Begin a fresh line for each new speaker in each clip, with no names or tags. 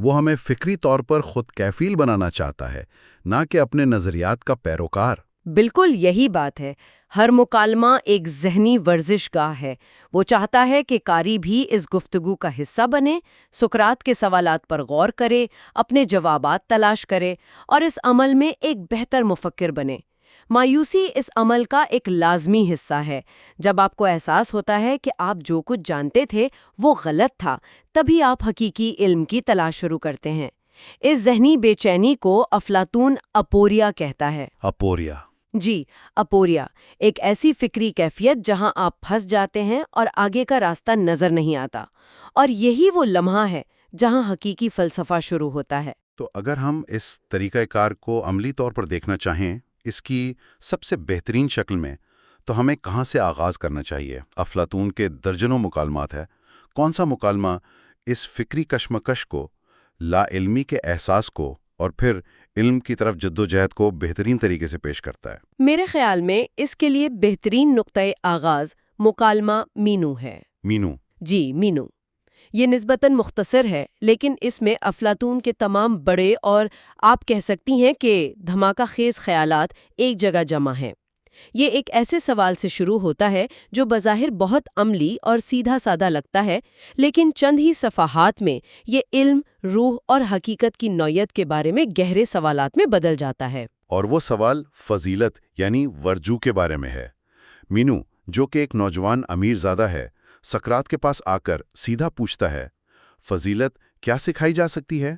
وہ ہمیں فکری طور پر خود کیفیل بنانا چاہتا ہے، نہ کہ اپنے نظریات کا پیروکار۔
بالکل یہی بات ہے۔ ہر مکالمہ ایک ذہنی ورزش گاہ ہے۔ وہ چاہتا ہے کہ قاری بھی اس گفتگو کا حصہ بنے، سقراط کے سوالات پر غور کرے، اپنے جوابات تلاش کرے اور اس عمل میں ایک بہتر مفکر بنے۔ مایوسی اس عمل کا ایک لازمی حصہ ہے۔ جب آپ کو احساس ہوتا ہے کہ آپ جو کچھ جانتے تھے وہ غلط تھا، تبھی آپ حقیقی علم کی تلاش شروع کرتے ہیں۔ اس ذہنی بے چینی کو افلاطون اپوریا کہتا ہے۔
اپوریا؟
جی، اپوریا، ایک ایسی فکری کیفیت جہاں آپ پھنس جاتے ہیں اور آگے کا راستہ نظر نہیں آتا، اور یہی وہ لمحہ ہے جہاں حقیقی فلسفہ شروع ہوتا ہے۔
تو اگر ہم اس طریقہ کار کو عملی طور پر دیکھنا چاہیں، اس کی سب سے بہترین شکل میں، تو ہمیں کہاں سے آغاز کرنا چاہیے؟ افلاطون کے درجنوں مکالمات ہیں۔ کون سا مکالمہ اس فکری کشمکش کو، لا علمی کے احساس کو اور پھر علم کی طرف جدوجہد کو بہترین طریقے سے پیش کرتا ہے؟
میرے خیال میں اس کے لیے بہترین نقطۂ آغاز مکالمہ مینو ہے۔
مینو؟
جی، مینو۔ یہ نسبتاً مختصر ہے، لیکن اس میں افلاطون کے تمام بڑے اور آپ کہہ سکتی ہیں کہ دھماکہ خیز خیالات ایک جگہ جمع ہیں۔ یہ ایک ایسے سوال سے شروع ہوتا ہے جو بظاہر بہت عملی اور سیدھا سادہ لگتا ہے، لیکن چند ہی صفحات میں یہ علم، روح اور حقیقت کی نوعیت کے بارے میں گہرے سوالات میں بدل جاتا ہے۔
اور وہ سوال فضیلت یعنی ورجو کے بارے میں ہے۔ مینو، جو کہ ایک نوجوان امیر زادہ ہے، سقراط کے پاس آ کر سیدھا پوچھتا ہے، فضیلت کیا سکھائی جا سکتی ہے؟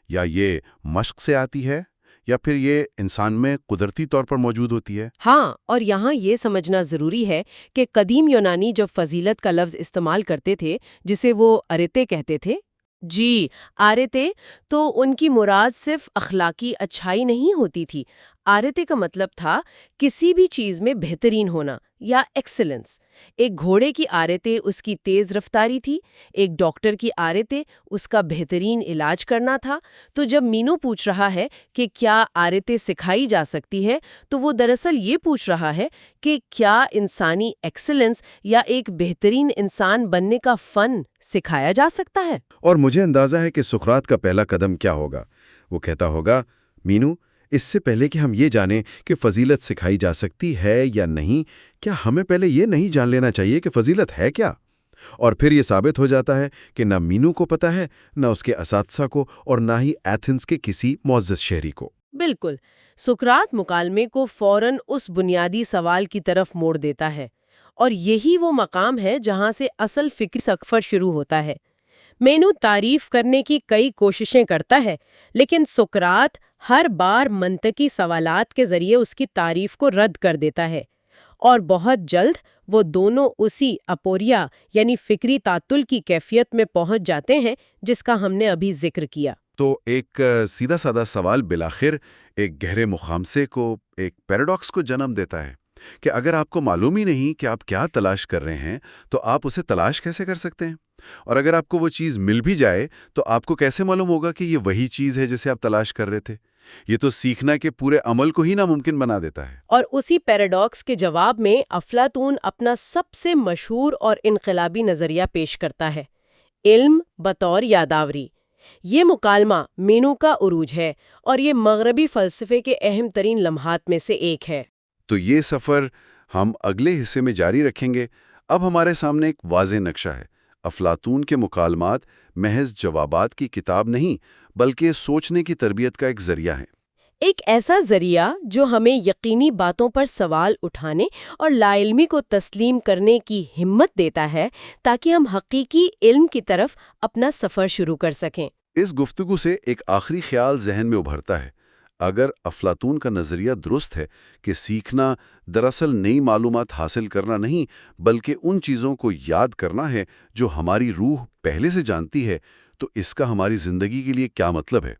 یا یہ مشق سے آتی ہے؟ یا پھر یہ انسان میں قدرتی طور پر موجود ہوتی ہے؟
ہاں، اور یہاں یہ سمجھنا ضروری ہے کہ قدیم یونانی جب فضیلت کا لفظ استعمال کرتے تھے، جسے وہ اریتے کہتے تھے، جی، آریتے، تو ان کی مراد صرف اخلاقی اچھائی نہیں ہوتی تھی۔ آریتے کا مطلب تھا کسی بھی چیز میں بہترین ہونا یا ایکسلنس۔ ایک گھوڑے کی آریتے اس کی تیز رفتاری تھی، ایک ڈاکٹر کی آریتے اس کا بہترین علاج کرنا تھا۔ تو جب مینو پوچھ رہا ہے کہ کیا آریتے سکھائی جا سکتی ہے، تو وہ دراصل یہ پوچھ رہا ہے کہ کیا انسانی ایکسلنس یا ایک بہترین انسان بننے کا فن سکھایا جا سکتا ہے؟
اور مجھے اندازہ ہے کہ سقراط کا پہلا قدم کیا ہوگا۔ وہ کہتا ہوگا، مینو، اس سے پہلے کہ ہم یہ جانیں کہ فضیلت سکھائی جا سکتی ہے یا نہیں، کیا ہمیں پہلے یہ نہیں جان لینا چاہیے کہ فضیلت ہے کیا؟ اور پھر یہ ثابت ہو جاتا ہے کہ نہ مینو کو پتہ ہے، نہ اس کے اساتذہ کو، اور نہ ہی ایتھنز کے کسی معزز شہری کو۔
بالکل۔ سقراط مکالمے کو فوراً اس بنیادی سوال کی طرف موڑ دیتا ہے، اور یہی وہ مقام ہے جہاں سے اصل فکری سفر شروع ہوتا ہے۔ مینو تعریف کرنے کی کئی کوششیں کرتا ہے، لیکن سقراط ہر بار منطقی سوالات کے ذریعے اس کی تعریف کو رد کر دیتا ہے، اور بہت جلد وہ دونوں اسی اپوریا یعنی فکری تعطل کی کیفیت میں پہنچ جاتے ہیں جس کا ہم نے ابھی ذکر کیا۔
تو ایک سیدھا سادہ سوال بالآخر ایک گہرے مخامسے کو، ایک پیراڈاکس کو جنم دیتا ہے کہ اگر آپ کو معلوم ہی نہیں کہ آپ کیا تلاش کر رہے ہیں، تو آپ اسے تلاش کیسے کر سکتے ہیں؟ اور اگر آپ کو وہ چیز مل بھی جائے تو آپ کو کیسے معلوم ہوگا کہ یہ وہی چیز ہے جسے آپ تلاش کر رہے تھے؟ یہ تو سیکھنا کے پورے عمل کو ہی ناممکن بنا دیتا ہے۔
اور اسی پیراڈاکس کے جواب میں افلاطون اپنا سب سے مشہور اور انقلابی نظریہ پیش کرتا ہے، علم بطور یاداوری۔ یہ مکالمہ مینو کا عروج ہے، اور یہ مغربی فلسفے کے اہم ترین لمحات میں سے ایک ہے۔
تو یہ سفر ہم اگلے حصے میں جاری رکھیں گے۔ اب ہمارے سامنے ایک واضح نقشہ ہے۔ افلاطون کے مکالمات محض جوابات کی کتاب نہیں، بلکہ سوچنے کی تربیت کا ایک ذریعہ ہے۔
ایک ایسا ذریعہ جو ہمیں یقینی باتوں پر سوال اٹھانے اور لا علمی کو تسلیم کرنے کی ہمت دیتا ہے، تاکہ ہم حقیقی علم کی طرف اپنا سفر شروع کر سکیں۔
اس گفتگو سے ایک آخری خیال ذہن میں ابھرتا ہے۔ اگر افلاطون کا نظریہ درست ہے کہ سیکھنا دراصل نئی معلومات حاصل کرنا نہیں، بلکہ ان چیزوں کو یاد کرنا ہے جو ہماری روح پہلے سے جانتی ہے، تو اس کا ہماری زندگی کے لیے کیا مطلب ہے؟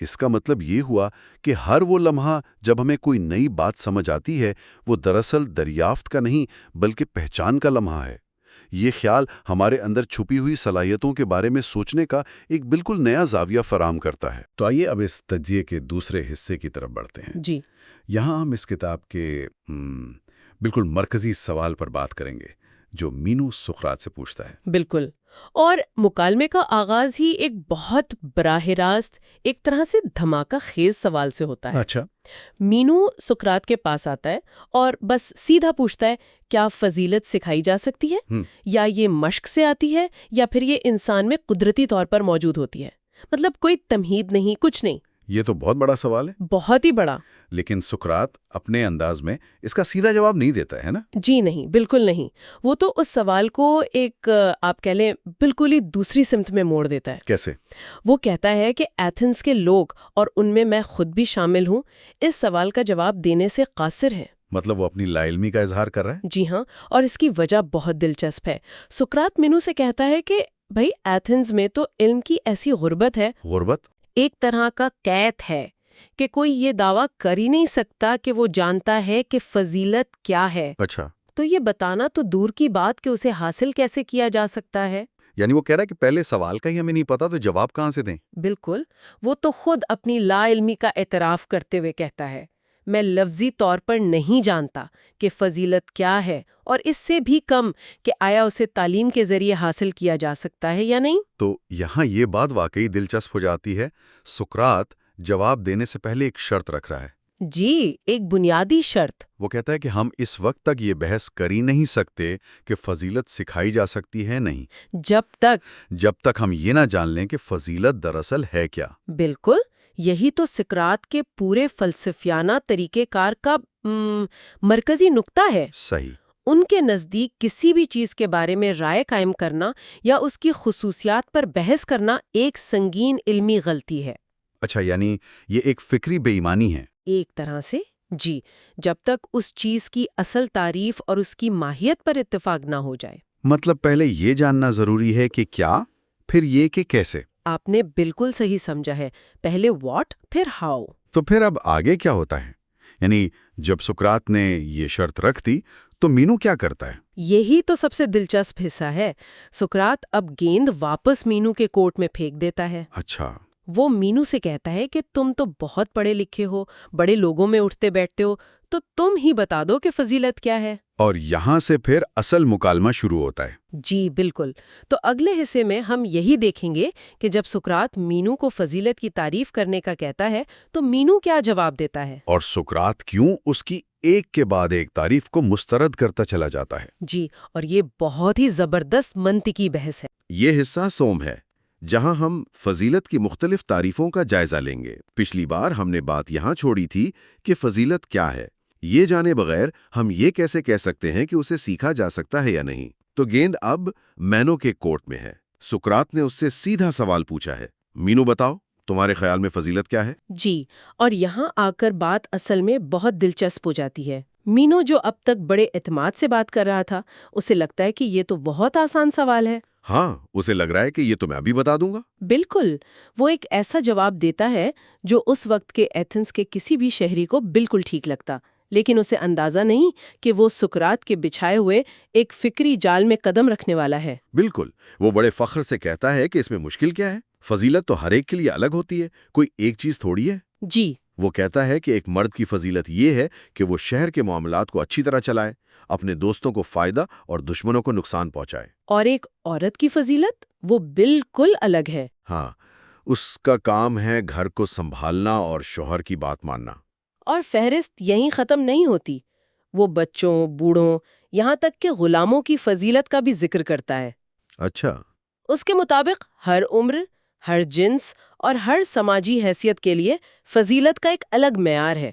اس کا مطلب یہ ہوا کہ ہر وہ لمحہ جب ہمیں کوئی نئی بات سمجھ آتی ہے، وہ دراصل دریافت کا نہیں بلکہ پہچان کا لمحہ ہے۔ یہ خیال ہمارے اندر چھپی ہوئی صلاحیتوں کے بارے میں سوچنے کا ایک بالکل نیا زاویہ فراہم کرتا ہے۔ تو آئیے اب اس تجزیے کے دوسرے حصے کی طرف بڑھتے ہیں۔
جی،
یہاں ہم اس کتاب کے بالکل مرکزی سوال پر بات کریں گے، جو مینو سقراط سے پوچھتا ہے۔
بالکل، اور مکالمے کا آغاز ہی ایک بہت براہ راست ایک طرح سے دھماکہ خیز سوال سے ہوتا ہے۔
اچھا،
مینو سقراط کے پاس آتا ہے اور بس سیدھا پوچھتا ہے کیا فضیلت سکھائی جا سکتی ہے؟ یا یہ مشق سے آتی ہے یا پھر یہ انسان میں قدرتی طور پر موجود ہوتی ہے؟ مطلب کوئی تمہید نہیں، کچھ نہیں۔
یہ تو بہت بڑا سوال ہے،
بہت ہی بڑا۔
لیکن سقراط اپنے انداز میں اس کا سیدھا جواب نہیں دیتا ہے نا؟
جی نہیں، بالکل نہیں۔ وہ تو اس سوال کو ایک آپ کہہ لیں بالکل ہی دوسری سمت میں موڑ دیتا ہے۔
کیسے؟
وہ کہتا ہے کہ ایتھنز کے لوگ، اور ان میں میں خود بھی شامل ہوں، اس سوال کا جواب دینے سے قاصر ہیں۔
مطلب وہ اپنی لا علمی کا اظہار کر رہا ہے؟
جی ہاں، اور اس کی وجہ بہت دلچسپ ہے۔ سقراط مینو سے کہتا ہے کہ بھائی ایتھنز میں تو علم کی ایسی غربت ہے،
غربت؟
ایک طرح کا قید ہے کہ کوئی یہ دعویٰ کر ہی نہیں سکتا کہ وہ جانتا ہے کہ فضیلت کیا ہے۔
اچھا،
تو یہ بتانا تو دور کی بات کہ اسے حاصل کیسے کیا جا سکتا ہے۔
یعنی وہ کہہ رہا ہے کہ پہلے سوال کا ہی ہمیں نہیں پتا تو جواب کہاں سے دیں؟
بالکل، وہ تو خود اپنی لا علمی کا اعتراف کرتے ہوئے کہتا ہے میں لفظی طور پر نہیں جانتا کہ فضیلت کیا ہے، اور اس سے بھی کم کہ آیا اسے تعلیم کے ذریعے حاصل کیا جا سکتا ہے یا نہیں۔
تو یہاں یہ بات واقعی دلچسپ ہو جاتی ہے۔ سقراط جواب دینے سے پہلے ایک شرط رکھ رہا ہے۔
جی، ایک بنیادی شرط۔
وہ کہتا ہے کہ ہم اس وقت تک یہ بحث کر ہی نہیں سکتے کہ فضیلت سکھائی جا سکتی ہے نہیں، جب تک ہم یہ نہ جان لیں کہ فضیلت دراصل ہے کیا۔
بالکل، یہی تو سقراط کے پورے فلسفیانہ طریقہ کار کا مرکزی نقطہ ہے۔
صحیح۔
ان کے نزدیک کسی بھی چیز کے بارے میں رائے قائم کرنا یا اس کی خصوصیات پر بحث کرنا ایک سنگین علمی غلطی ہے۔
اچھا، یعنی یہ ایک فکری بے ایمانی ہے۔
ایک طرح سے جی، جب تک اس چیز کی اصل تعریف اور اس کی ماہیت پر اتفاق نہ ہو جائے۔
مطلب پہلے یہ جاننا ضروری ہے کہ کیا، پھر یہ کہ کیسے۔
آپ نے بالکل صحیح سمجھا ہے، پہلے واٹ پھر ہاؤ۔
تو پھر اب آگے کیا ہوتا ہے؟ یعنی جب سقراط نے یہ شرط رکھ دی تو مینو کیا کرتا ہے؟
یہی تو سب سے دلچسپ حصہ ہے۔ سقراط اب گیند واپس مینو کے کورٹ میں پھینک دیتا ہے۔
اچھا،
وہ مینو سے کہتا ہے کہ تم تو بہت پڑھے لکھے ہو، بڑے لوگوں میں اٹھتے بیٹھتے ہو، تو تم ہی بتا دو کہ فضیلت کیا ہے۔
اور یہاں سے پھر اصل مکالمہ شروع ہوتا ہے۔
جی بالکل۔ تو اگلے حصے میں ہم یہی دیکھیں گے کہ جب سقراط مینو کو فضیلت کی تعریف کرنے کا کہتا ہے تو مینو کیا جواب دیتا ہے،
اور سقراط کیوں اس کی ایک کے بعد ایک تعریف کو مسترد کرتا چلا جاتا ہے۔
جی، اور یہ بہت ہی زبردست منطقی بحث ہے۔
یہ حصہ سوم ہے، جہاں ہم فضیلت کی مختلف تعریفوں کا جائزہ لیں گے۔ پچھلی بار ہم نے بات یہاں چھوڑی تھی کہ فضیلت کیا ہے، یہ جانے بغیر ہم یہ کیسے کہہ سکتے ہیں کہ اسے سیکھا جا سکتا ہے یا نہیں۔ تو گیند اب مینو کے کورٹ میں ہے۔ سقراط نے اس سے سیدھا سوال پوچھا ہے، مینو بتاؤ تمہارے خیال میں فضیلت کیا ہے؟
جی، اور یہاں آ کر بات اصل میں بہت دلچسپ ہو جاتی ہے۔ مینو جو اب تک بڑے اعتماد سے بات کر رہا تھا، اسے لگتا ہے کہ یہ تو بہت آسان سوال ہے۔
ہاں، اسے لگ رہا ہے کہ یہ تو میں ابھی بتا دوں گا۔
بالکل، وہ ایک ایسا جواب دیتا ہے جو اس وقت کے ایتھنز کے کسی بھی شہری کو بالکل ٹھیک لگتا، لیکن اسے اندازہ نہیں کہ وہ سقراط کے بچھائے ہوئے ایک فکری جال میں قدم رکھنے والا ہے۔
بالکل، وہ بڑے فخر سے کہتا ہے کہ اس میں مشکل کیا ہے، فضیلت تو ہر ایک کے لیے الگ ہوتی ہے، کوئی ایک چیز تھوڑی ہے۔
جی،
وہ کہتا ہے کہ ایک مرد کی فضیلت یہ ہے کہ وہ شہر کے معاملات کو اچھی طرح چلائے، اپنے دوستوں کو فائدہ اور دشمنوں کو نقصان پہنچائے۔
اور ایک عورت کی فضیلت وہ بالکل الگ ہے۔
ہاں، اس کا کام ہے گھر کو سنبھالنا اور شوہر کی بات ماننا۔
اور فہرست یہیں ختم نہیں ہوتی، وہ بچوں، بوڑھوں، یہاں تک کہ غلاموں کی فضیلت کا بھی ذکر کرتا ہے۔
اچھا،
اس کے مطابق ہر عمر، ہر جنس اور ہر سماجی حیثیت کے لیے فضیلت کا ایک الگ معیار ہے۔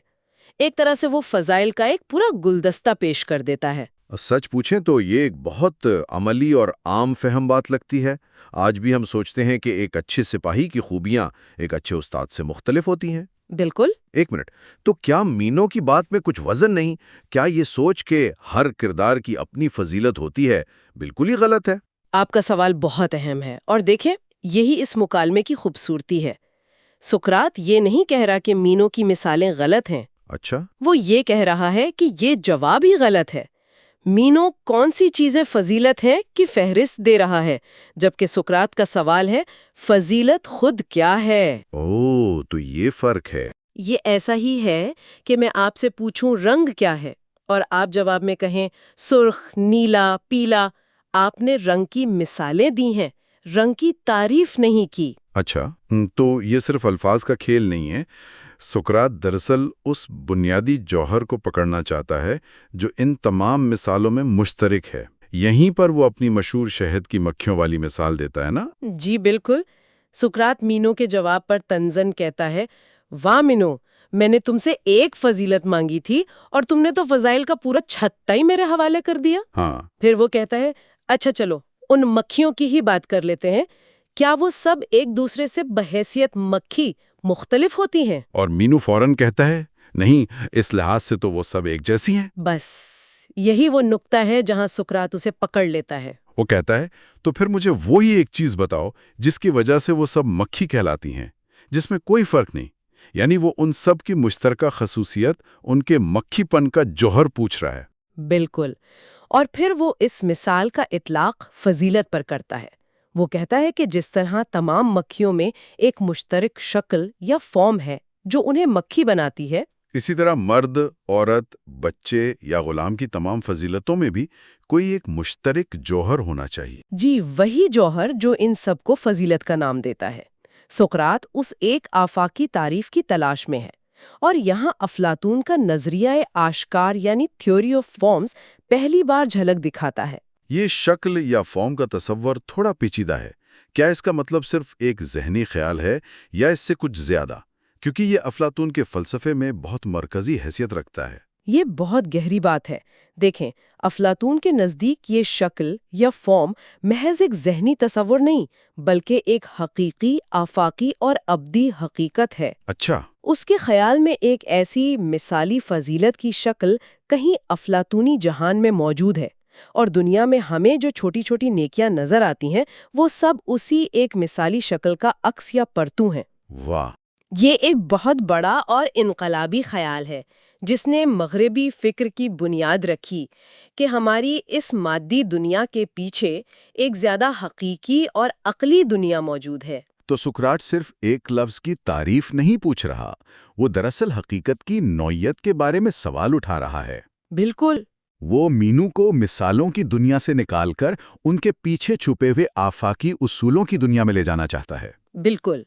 ایک طرح سے وہ فضائل کا ایک پورا گلدستہ پیش کر دیتا ہے۔
سچ پوچھیں تو یہ ایک بہت عملی اور عام فہم بات لگتی ہے۔ آج بھی ہم سوچتے ہیں کہ ایک اچھے سپاہی کی خوبیاں ایک اچھے استاد سے مختلف ہوتی ہیں۔
بالکل۔
ایک منٹ، تو کیا مینو کی بات میں کچھ وزن نہیں؟ کیا یہ سوچ کہ ہر کردار کی اپنی فضیلت ہوتی ہے بالکل ہی غلط ہے؟
آپ کا سوال بہت اہم ہے، اور دیکھیں یہی اس مکالمے کی خوبصورتی ہے۔ سقراط یہ نہیں کہہ رہا کہ مینو کی مثالیں غلط ہیں،
اچھا،
وہ یہ کہہ رہا ہے کہ یہ جواب ہی غلط ہے۔ مینو کون سی چیزیں فضیلت ہیں کی فہرست دے رہا ہے، جبکہ سقراط کا سوال ہے فضیلت خود کیا ہے۔
اوہ، تو یہ فرق ہے۔
یہ ایسا ہی ہے کہ میں آپ سے پوچھوں رنگ کیا ہے اور آپ جواب میں کہیں سرخ، نیلا، پیلا، آپ نے رنگ کی مثالیں دی ہیں، رنگ کی تعریف نہیں کی۔
اچھا، تو یہ صرف الفاظ کا کھیل نہیں ہے۔ سقراط دراصل اس بنیادی جوہر کو پکڑنا چاہتا ہے جو ان تمام مثالوں میں مشترک ہے۔ یہیں پر وہ اپنی مشہور شہد کی مکھیوں والی مثال دیتا ہے نا؟
جی بالکل۔ سقراط مینو کے جواب پر طنزاً کہتا ہے، واہ مینو، میں نے تم سے ایک فضیلت مانگی تھی اور تم نے تو فضائل کا پورا چھتا ہی میرے حوالے کر دیا۔
ہاں،
پھر وہ کہتا ہے، اچھا چلو ان مکھیوں کی ہی بات کر لیتے ہیں، کیا وہ سب ایک دوسرے سے بحیثیت مکھی مختلف ہوتی ہیں؟
اور مینو فوراً کہتا ہے، نہیں، اس لحاظ سے تو وہ سب ایک جیسی ہیں۔
بس یہی وہ نقطہ ہے جہاں سقراط اسے پکڑ لیتا ہے۔
وہ کہتا ہے، تو پھر مجھے وہی ایک چیز بتاؤ جس کی وجہ سے وہ سب مکھی کہلاتی ہیں، جس میں کوئی فرق نہیں۔ یعنی وہ ان سب کی مشترکہ خصوصیت، ان کے مکھی پن کا جوہر پوچھ رہا ہے۔
بالکل، اور پھر وہ اس مثال کا اطلاق فضیلت پر کرتا ہے۔ وہ کہتا ہے کہ جس طرح تمام مکھیوں میں ایک مشترک شکل یا فارم ہے جو انہیں مکھی بناتی ہے،
اسی طرح مرد، عورت، بچے یا غلام کی تمام فضیلتوں میں بھی کوئی ایک مشترک جوہر ہونا چاہیے۔
جی وہی جوہر جو ان سب کو فضیلت کا نام دیتا ہے۔ سقراط اس ایک آفاقی تعریف کی تلاش میں ہے، اور یہاں افلاطون کا نظریہ آشکار یعنی تھیوری آف فارمز پہلی بار جھلک دکھاتا ہے۔
یہ شکل یا فارم کا تصور تھوڑا پیچیدہ ہے۔ کیا اس کا مطلب صرف ایک ذہنی خیال ہے یا اس سے کچھ زیادہ؟ کیونکہ یہ افلاطون کے فلسفے میں بہت مرکزی حیثیت رکھتا ہے۔
یہ بہت گہری بات ہے۔ دیکھیں، افلاطون کے نزدیک یہ شکل یا فارم محض ایک ذہنی تصور نہیں، بلکہ ایک حقیقی، آفاقی اور ابدی حقیقت ہے۔
اچھا،
اس کے خیال میں ایک ایسی مثالی فضیلت کی شکل کہیں افلاطونی جہان میں موجود ہے، اور دنیا میں ہمیں جو چھوٹی چھوٹی نیکیاں نظر آتی ہیں وہ سب اسی ایک مثالی شکل کا عکس یا پرتو ہیں۔
واہ،
یہ ایک بہت بڑا اور انقلابی خیال ہے جس نے مغربی فکر کی بنیاد رکھی کہ ہماری اس مادی دنیا کے پیچھے ایک زیادہ حقیقی اور عقلی دنیا موجود ہے۔
تو سقراط صرف ایک لفظ کی تعریف نہیں پوچھ رہا، وہ دراصل حقیقت کی نوعیت کے بارے میں سوال اٹھا رہا ہے۔
بالکل۔
وہ مینو کو مثالوں کی دنیا سے نکال کر ان کے پیچھے چھپے ہوئے آفاقی اصولوں کی دنیا میں لے جانا چاہتا ہے۔
بالکل،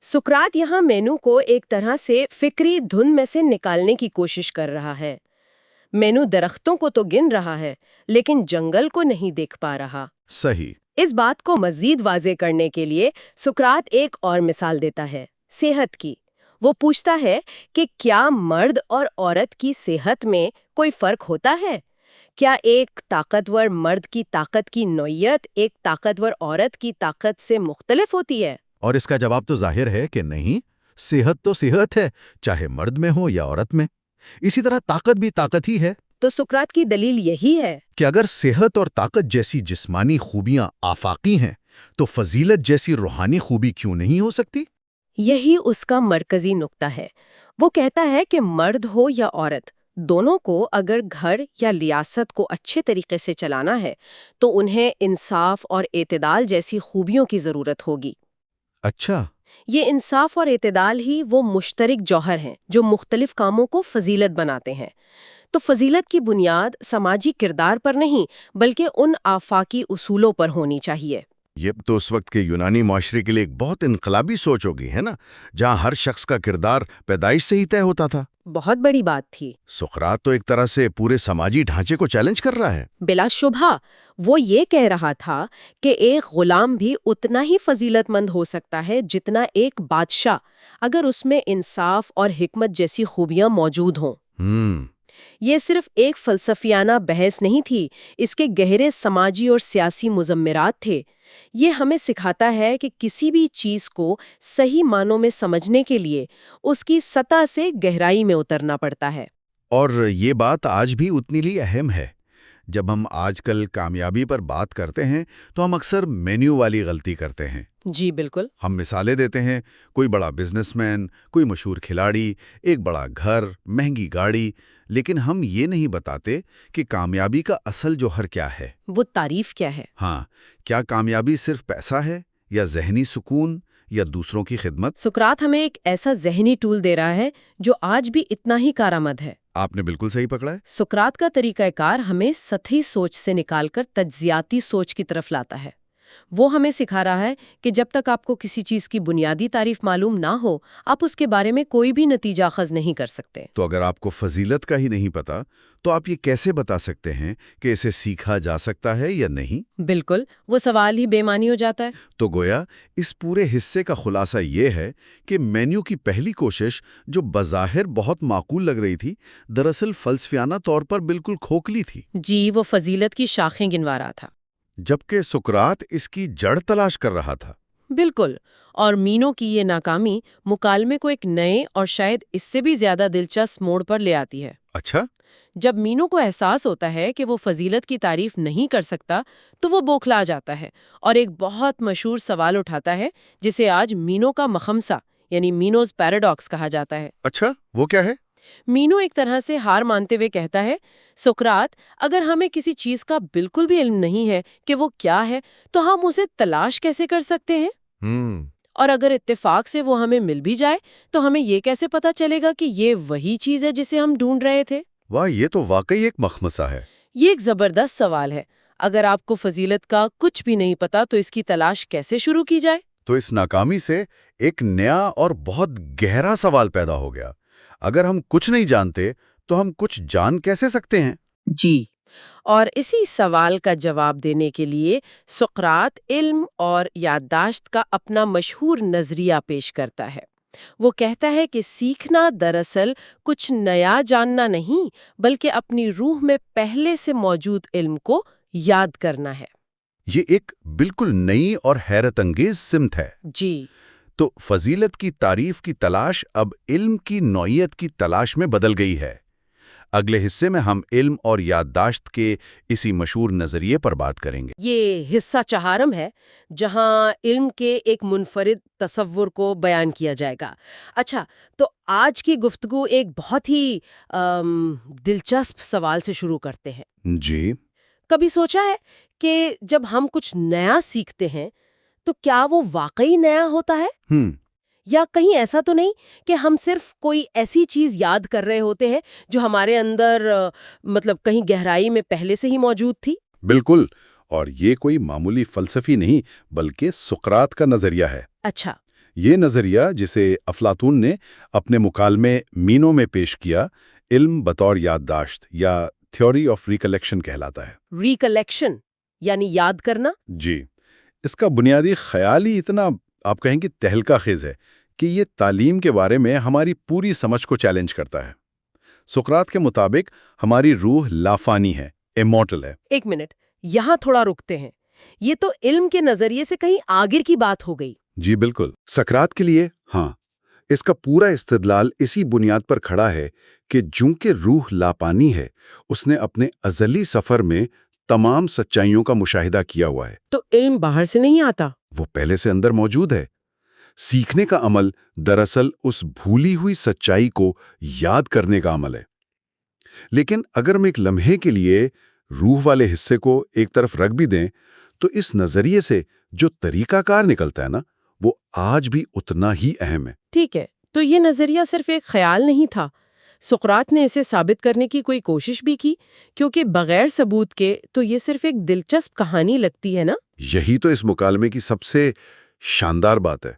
سقراط یہاں مینو کو ایک طرح سے فکری دھن میں سے نکالنے کی کوشش کر رہا ہے۔ مینو درختوں کو تو گن رہا ہے لیکن جنگل کو نہیں دیکھ پا رہا۔
صحیح۔
اس بات کو مزید واضح کرنے کے لیے سقراط ایک اور مثال دیتا ہے، صحت کی۔ وہ پوچھتا ہے کہ کیا مرد اور عورت کی صحت میں کوئی فرق ہوتا ہے؟ کیا ایک طاقتور مرد کی طاقت کی نوعیت ایک طاقتور عورت کی طاقت سے مختلف ہوتی ہے؟
اور اس کا جواب تو ظاہر ہے کہ نہیں، صحت تو صحت ہے، چاہے مرد میں ہو یا عورت میں۔ اسی طرح طاقت بھی طاقت ہی ہے۔
تو سقراط کی دلیل یہی ہے
کہ اگر صحت اور طاقت جیسی جسمانی خوبیاں آفاقی ہیں تو فضیلت جیسی روحانی خوبی کیوں نہیں ہو سکتی؟
یہی اس کا مرکزی نقطہ ہے۔ وہ کہتا ہے کہ مرد ہو یا عورت، دونوں کو اگر گھر یا ریاست کو اچھے طریقے سے چلانا ہے تو انہیں انصاف اور اعتدال جیسی خوبیوں کی ضرورت ہوگی۔
اچھا،
یہ انصاف اور اعتدال ہی وہ مشترک جوہر ہیں جو مختلف کاموں کو فضیلت بناتے ہیں۔ تو فضیلت کی بنیاد سماجی کردار پر نہیں بلکہ ان آفاقی اصولوں پر ہونی چاہیے۔
یہ تو اس وقت کے یونانی معاشرے کے لیے ایک بہت انقلابی سوچ ہوگی، ہے نا، جہاں ہر شخص کا کردار پیدائش سے ہی طے ہوتا تھا۔
بہت بڑی بات تھی۔
سقراط تو ایک طرح سے پورے سماجی ڈھانچے کو چیلنج کر رہا ہے۔
بلا شبہ وہ یہ کہہ رہا تھا کہ ایک غلام بھی اتنا ہی فضیلت مند ہو سکتا ہے جتنا ایک بادشاہ، اگر اس میں انصاف اور حکمت جیسی خوبیاں موجود ہوں۔ یہ صرف ایک فلسفیانہ بحث نہیں تھی، اس کے گہرے سماجی اور سیاسی مضمرات تھے۔ یہ ہمیں سکھاتا ہے کہ کسی بھی چیز کو صحیح معنوں میں سمجھنے کے لیے اس کی سطح سے گہرائی میں اترنا پڑتا ہے۔
اور یہ بات آج بھی اتنی ہی اہم ہے۔ جب ہم آج کل کامیابی پر بات کرتے ہیں تو ہم اکثر مینیو والی غلطی کرتے ہیں۔
جی بالکل۔
ہم مثالیں دیتے ہیں، کوئی بڑا بزنس مین، کوئی مشہور کھلاڑی، ایک بڑا گھر، مہنگی گاڑی، لیکن ہم یہ نہیں بتاتے کہ کامیابی کا اصل جوہر کیا ہے۔
وہ تعریف کیا ہے؟
ہاں، کیا کامیابی صرف پیسہ ہے، یا ذہنی سکون، یا دوسروں کی خدمت؟
سقراط ہمیں ایک ایسا ذہنی ٹول دے رہا ہے جو آج بھی اتنا ہی کارآمد ہے۔
آپ نے بالکل صحیح پکڑا ہے۔
سقراط کا طریقہ کار ہمیں سطحی سوچ سے نکال کر تجزیاتی سوچ کی طرف لاتا ہے۔ وہ ہمیں سکھا رہا ہے کہ جب تک آپ کو کسی چیز کی بنیادی تعریف معلوم نہ ہو، آپ اس کے بارے میں کوئی بھی نتیجہ اخذ نہیں کر سکتے۔
تو اگر آپ کو فضیلت کا ہی نہیں پتا تو آپ یہ کیسے بتا سکتے ہیں کہ اسے سیکھا جا سکتا ہے یا نہیں؟
بالکل، وہ سوال ہی بے معنی ہو جاتا ہے۔
تو گویا اس پورے حصے کا خلاصہ یہ ہے کہ مینیو کی پہلی کوشش، جو بظاہر بہت معقول لگ رہی تھی، دراصل فلسفیانہ طور پر بالکل کھوکھلی تھی۔
جی، وہ فضیلت کی شاخیں گنوا رہا تھا۔
جبکہ سقراط اس کی جڑ تلاش کر رہا تھا۔
بالکل، اور مینو کی یہ ناکامی مکالمے کو ایک نئے اور شاید اس سے بھی زیادہ دلچسپ موڑ پر لے آتی ہے۔
اچھا؟
جب مینو کو احساس ہوتا ہے کہ وہ فضیلت کی تعریف نہیں کر سکتا تو وہ بوکھلا جاتا ہے اور ایک بہت مشہور سوال اٹھاتا ہے جسے آج مینو کا مخمسہ یعنی مینوز پیراڈاکس کہا جاتا ہے۔
اچھا، وہ کیا ہے؟
مینو ایک طرح سے ہار مانتے ہوئے کہتا ہے، سقراط، اگر ہمیں کسی چیز کا بالکل بھی علم نہیں ہے کہ وہ کیا ہے تو ہم اسے تلاش کیسے کر سکتے ہیں؟ اور اگر اتفاق سے وہ ہمیں مل بھی جائے تو ہمیں یہ کیسے پتا چلے گا کہ یہ وہی چیز ہے جسے ہم ڈھونڈ رہے تھے؟
واہ، یہ تو واقعی ایک مخمسہ ہے۔
یہ ایک زبردست سوال ہے۔ اگر آپ کو فضیلت کا کچھ بھی نہیں پتا تو اس کی تلاش کیسے شروع کی جائے؟
تو اس ناکامی سے ایک نیا اور بہت گہرا سوال پیدا ہو گیا۔ اگر ہم کچھ نہیں جانتے تو ہم کچھ جان کیسے سکتے ہیں؟
جی، اور اسی سوال کا جواب دینے کے لیے سقراط علم اور یادداشت کا اپنا مشہور نظریہ پیش کرتا ہے۔ وہ کہتا ہے کہ سیکھنا دراصل کچھ نیا جاننا نہیں بلکہ اپنی روح میں پہلے سے موجود علم کو یاد کرنا ہے۔
یہ ایک بالکل نئی اور حیرت انگیز سمت ہے۔
جی،
تو فضیلت کی تعریف کی تلاش اب علم کی نوعیت کی تلاش میں بدل گئی ہے۔ اگلے حصے میں ہم علم اور یادداشت کے اسی مشہور نظریے پر بات کریں گے۔
یہ حصہ چہارم ہے جہاں علم کے ایک منفرد تصور کو بیان کیا جائے گا۔ اچھا، تو آج کی گفتگو ایک بہت ہی دلچسپ سوال سے شروع کرتے ہیں۔
جی۔
کبھی سوچا ہے کہ جب ہم کچھ نیا سیکھتے ہیں تو کیا وہ واقعی نیا ہوتا ہے؟ یا کہیں ایسا تو نہیں کہ ہم صرف کوئی ایسی چیز یاد کر رہے ہوتے ہیں جو ہمارے اندر کہیں گہرائی میں پہلے سے ہی موجود تھی؟
بالکل، اور یہ کوئی معمولی فلسفی نہیں بلکہ سقراط کا نظریہ ہے۔
اچھا۔
یہ نظریہ، جسے افلاطون نے اپنے مکالمے مینو میں پیش کیا، علم بطور یادداشت یا تھیوری آف ریکلیکشن کہلاتا ہے۔
ریکلیکشن یعنی یاد کرنا؟
جی، اس کا بنیادی خیال ہی اتنا، آپ کہیں گے، تہلکہ خیز ہے کہ یہ تعلیم کے بارے میں ہماری پوری سمجھ کو چیلنج کرتا ہے۔ سقراط کے مطابق ہماری روح لافانی ہے، ایمورٹل ہے۔
ایک منٹ، یہاں تھوڑا رکتے ہیں۔ یہ تو علم کے نظریے سے کہیں آگے کی بات ہو گئی۔
جی بالکل، سقراط کے لیے ہاں، اس کا پورا استدلال اسی بنیاد پر کھڑا ہے کہ چونکہ روح لاپانی ہے، اس نے اپنے ازلی سفر میں تمام سچائیوں کا مشاہدہ کیا ہوا ہے۔
تو علم باہر سے نہیں آتا،
وہ پہلے سے اندر موجود ہے۔ سیکھنے کا عمل دراصل اس بھولی ہوئی سچائی کو یاد کرنے کا عمل ہے۔ لیکن اگر ہم ایک لمحے کے لیے روح والے حصے کو ایک طرف رکھ بھی دیں تو اس نظریے سے جو طریقہ کار نکلتا ہے نا، وہ آج بھی اتنا ہی اہم ہے۔
ٹھیک ہے، تو یہ نظریہ صرف ایک خیال نہیں تھا، سقراط نے اسے ثابت کرنے کی کوئی کوشش بھی کی، کیونکہ بغیر ثبوت کے تو یہ صرف ایک دلچسپ کہانی لگتی ہے نا؟
یہی تو اس مکالمے کی سب سے شاندار بات ہے۔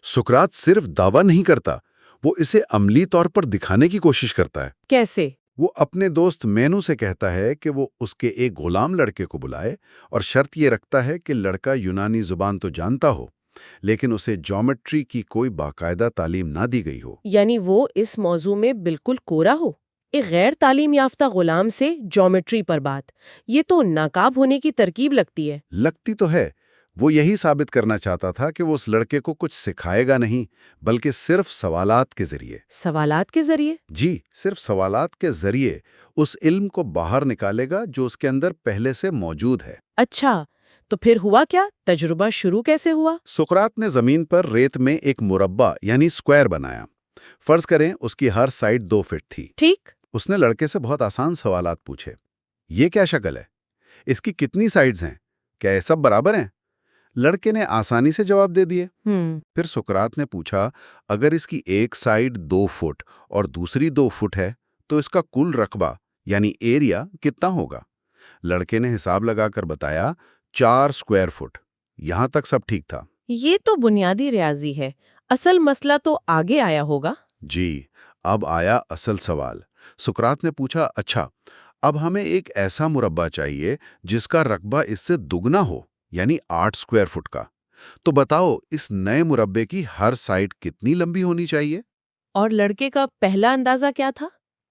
سقراط صرف دعویٰ نہیں کرتا، وہ اسے عملی طور پر دکھانے کی کوشش کرتا ہے۔
کیسے؟
وہ اپنے دوست مینو سے کہتا ہے کہ وہ اس کے ایک غلام لڑکے کو بلائے اور شرط یہ رکھتا ہے کہ لڑکا یونانی زبان تو جانتا ہو لیکن اسے جیومیٹری کی کوئی باقاعدہ تعلیم نہ دی گئی ہو۔
یعنی وہ اس موضوع میں بالکل کورا ہو۔ ایک غیر تعلیم یافتہ غلام سے جیومیٹری پر بات، یہ تو ناکاب ہونے کی ترکیب لگتی ہے۔
لگتی تو ہے۔ وہ یہی ثابت کرنا چاہتا تھا کہ وہ اس لڑکے کو کچھ سکھائے گا نہیں بلکہ صرف سوالات کے ذریعے۔
سوالات کے ذریعے؟
جی، صرف سوالات کے ذریعے اس علم کو باہر نکالے گا جو اس کے اندر پہلے سے موجود ہے۔
اچھا، تو پھر ہوا کیا؟ تجربہ شروع کیسے ہوا؟
سقراط نے زمین پر ریت میں ایک مربع یعنی اسکوائر بنایا۔ فرض کریں اس کی ہر سائڈ 2 فٹ تھی۔
ٹھیک۔
اس نے لڑکے سے بہت آسان سوالات پوچھے۔ یہ کیا شکل ہے؟ اس کی کتنی سائڈز ہیں؟ کیا یہ سب برابر ہیں؟ لڑکے نے آسانی سے جواب دے دیے۔
ہم
پھر سقراط نے پوچھا، اگر اس کی ایک سائیڈ 2 فٹ اور دوسری 2 فٹ ہے تو اس کا کل رقبہ یعنی ایریا کتنا ہوگا؟ لڑکے نے حساب لگا کر بتایا 4 اسکوائر فٹ۔ یہاں تک سب ٹھیک تھا؟
یہ تو بنیادی ریاضی ہے، اصل مسئلہ تو آگے آیا ہوگا۔
جی، اب آیا اصل سوال۔ سقراط نے پوچھا، اچھا اب ہمیں ایک ایسا مربع چاہیے جس کا رقبہ اس سے دگنا ہو، یعنی 8 اسکوائر فٹ کا۔ تو بتاؤ اس نئے مربع کی ہر سائڈ کتنی لمبی ہونی چاہیے؟
اور لڑکے کا پہلا اندازہ کیا تھا؟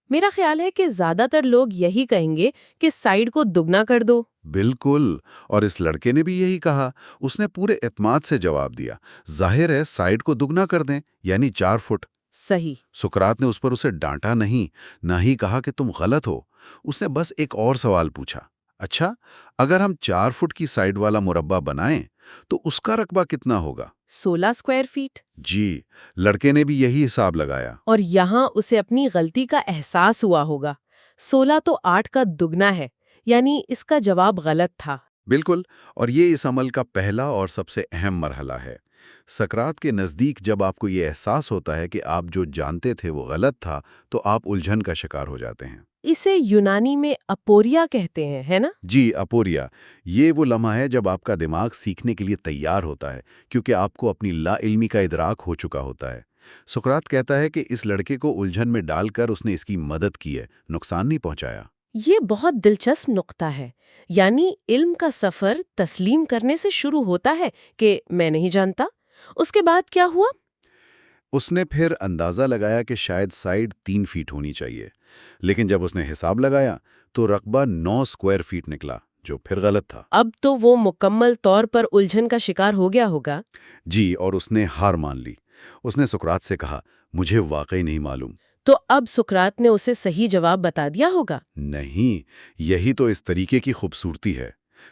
میرا خیال ہے کہ زیادہ تر لوگ یہی کہیں گے کہ سائڈ کو دگنا کر دو۔
بالکل، اور اس لڑکے نے بھی یہی کہا۔ اس نے پورے اعتماد سے جواب دیا، ظاہر ہے سائڈ کو دگنا کر دیں، یعنی 4 فٹ۔
صحیح۔
سقراط نے اس پر اسے ڈانٹا نہیں، نہ ہی کہا کہ تم غلط ہو۔ اس نے بس ایک اور سوال پوچھا، اچھا اگر ہم 4 فٹ کی سائڈ والا مربع بنائیں تو اس کا رقبہ کتنا ہوگا؟
16 اسکوائر فیٹ۔
جی، لڑکے نے بھی یہی حساب لگایا۔
اور یہاں اسے اپنی غلطی کا احساس ہوا ہوگا۔ 16 تو 8 کا دگنا ہے، یعنی اس کا جواب غلط تھا۔
بالکل، اور یہ اس عمل کا پہلا اور سب سے اہم مرحلہ ہے۔ سقراط کے نزدیک جب آپ کو یہ احساس ہوتا ہے کہ آپ جو جانتے تھے وہ غلط تھا تو آپ الجھن کا شکار ہو جاتے ہیں۔
اسے یونانی میں اپوریا کہتے ہیں، ہے نا؟
جی، اپوریا۔ یہ وہ لمحہ ہے جب آپ کا دماغ سیکھنے کے لیے تیار ہوتا ہے، کیونکہ آپ کو اپنی لا علمی کا ادراک ہو چکا ہوتا ہے۔ سقراط کہتا ہے کہ اس لڑکے کو الجھن میں ڈال کر اس نے اس کی مدد کی ہے، نقصان نہیں پہنچایا۔
یہ بہت دلچسپ نقطہ ہے، یعنی علم کا سفر تسلیم کرنے سے شروع ہوتا ہے کہ میں نہیں جانتا۔ اس کے بعد کیا ہوا؟
اس نے پھر اندازہ لگایا کہ شاید سائڈ 3 فیٹ ہونی چاہیے، لیکن جب اس نے حساب لگایا تو رقبہ 9 اسکوائر فیٹ نکلا، جو پھر غلط تھا۔
اب تو وہ مکمل طور پر الجھن کا شکار ہو گیا ہوگا۔
جی، اور اس نے ہار مان لی۔ اس نے سقراط سے کہا، مجھے واقعی نہیں معلوم۔
تو اب سقراط نے اسے صحیح جواب بتا دیا ہوگا؟
نہیں، یہی تو اس طریقے کی خوبصورتی ہے۔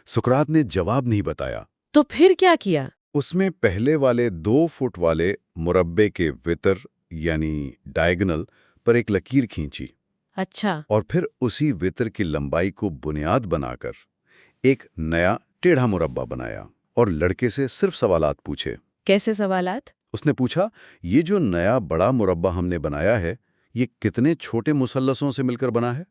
سقراط نے جواب نہیں بتایا۔
تو پھر کیا کیا؟
اس میں پہلے والے 2 فٹ والے مربع کے وتر یعنی ڈائیگنل پر ایک لکیر کھینچی،
اچھا۔
اور پھر اسی وتر کی لمبائی کو بنیاد بنا کر ایک نیا ٹیڑھا مربع بنایا اور لڑکے سے صرف سوالات پوچھے۔
کیسے سوالات؟
اس نے پوچھا، یہ جو نیا بڑا مربع ہم نے بنایا ہے یہ کتنے چھوٹے مثلثوں سے مل کر بنا ہے؟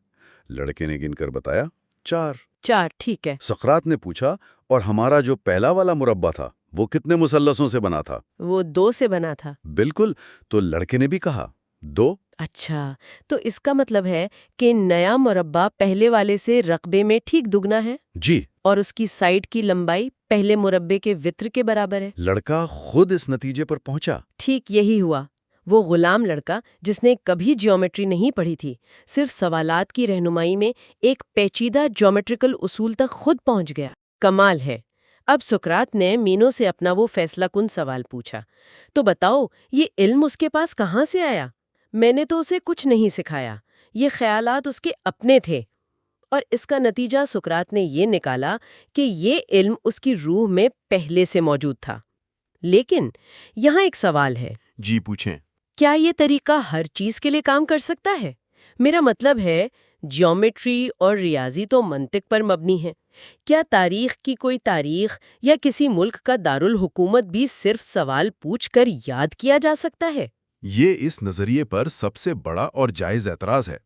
لڑکے نے گن کر بتایا، 4۔
4، ٹھیک ہے۔
سقراط نے پوچھا، اور ہمارا جو پہلا والا مربع تھا وہ کتنے مثلثوں سے بنا تھا؟
وہ 2 سے بنا تھا۔
بالکل، تو لڑکے نے بھی کہا 2۔
اچھا، تو اس کا مطلب ہے کہ نیا مربع پہلے والے سے رقبے میں ٹھیک دگنا ہے،
جی،
اور اس کی سائڈ کی لمبائی پہلے مربع کے وتر کے برابر ہے۔
لڑکا خود اس نتیجے پر پہنچا۔
ٹھیک یہی ہوا۔ وہ غلام لڑکا جس نے کبھی جیومیٹری نہیں پڑھی تھی، صرف سوالات کی رہنمائی میں ایک پیچیدہ جیومیٹریکل اصول تک خود پہنچ گیا۔ کمال ہے۔ اب سقراط نے مینو سے اپنا وہ فیصلہ کن سوال پوچھا، تو بتاؤ یہ علم اس کے پاس کہاں سے آیا؟ میں نے تو اسے کچھ نہیں سکھایا، یہ خیالات اس کے اپنے تھے۔ اور اس کا نتیجہ سقراط نے یہ نکالا کہ یہ علم اس کی روح میں پہلے سے موجود تھا۔ لیکن یہاں ایک سوال ہے۔
جی پوچھیں۔
کیا یہ طریقہ ہر چیز کے لیے کام کر سکتا ہے؟ میرا مطلب ہے جیومیٹری اور ریاضی تو منطق پر مبنی ہے۔ کیا تاریخ کی کوئی تاریخ یا کسی ملک کا دارالحکومت بھی صرف سوال پوچھ کر یاد کیا جا سکتا ہے؟
یہ اس نظریے پر سب سے بڑا اور جائز اعتراض ہے۔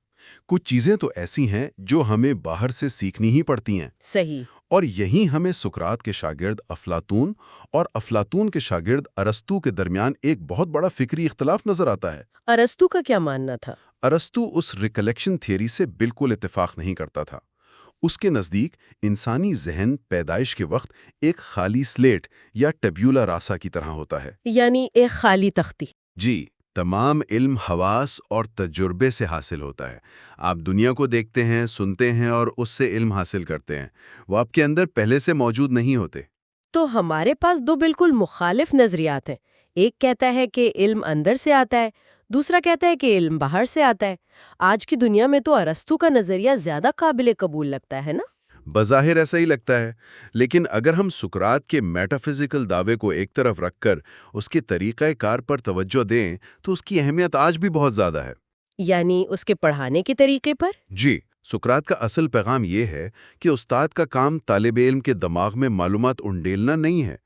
کچھ چیزیں تو ایسی ہیں جو ہمیں باہر سے سیکھنی ہی پڑتی ہیں،
صحیح۔
اور یہی ہمیں سقراط کے شاگرد افلاطون اور افلاطون کے شاگرد ارسطو کے درمیان ایک بہت بڑا فکری اختلاف نظر آتا ہے۔
ارسطو کا کیا ماننا تھا؟
ارسطو اس ریکلیکشن تھیوری سے بالکل اتفاق نہیں کرتا تھا۔ اس کے نزدیک انسانی ذہن پیدائش کے وقت ایک خالی سلیٹ یا ٹیبیولا راسا کی طرح ہوتا ہے،
یعنی ایک خالی تختی۔
جی، تمام علم حواس اور تجربے سے حاصل ہوتا ہے۔ آپ دنیا کو دیکھتے ہیں، سنتے ہیں اور اس سے علم حاصل کرتے ہیں، وہ آپ کے اندر پہلے سے موجود نہیں ہوتے۔
تو ہمارے پاس 2 بالکل مخالف نظریات ہیں۔ ایک کہتا ہے کہ علم اندر سے آتا ہے، دوسرا کہتا ہے کہ علم باہر سے آتا ہے۔ آج کی دنیا میں تو ارسطو کا نظریہ زیادہ قابل قبول لگتا ہے نا؟
بظاہر ایسا ہی لگتا ہے، لیکن اگر ہم سقراط کے میٹافزیکل دعوے کو ایک طرف رکھ کر اس کے طریقہ کار پر توجہ دیں تو اس کی اہمیت آج بھی بہت زیادہ ہے۔
یعنی اس کے پڑھانے کے طریقے پر؟
جی، سقراط کا اصل پیغام یہ ہے کہ استاد کا کام طالب علم کے دماغ میں معلومات انڈیلنا نہیں ہے،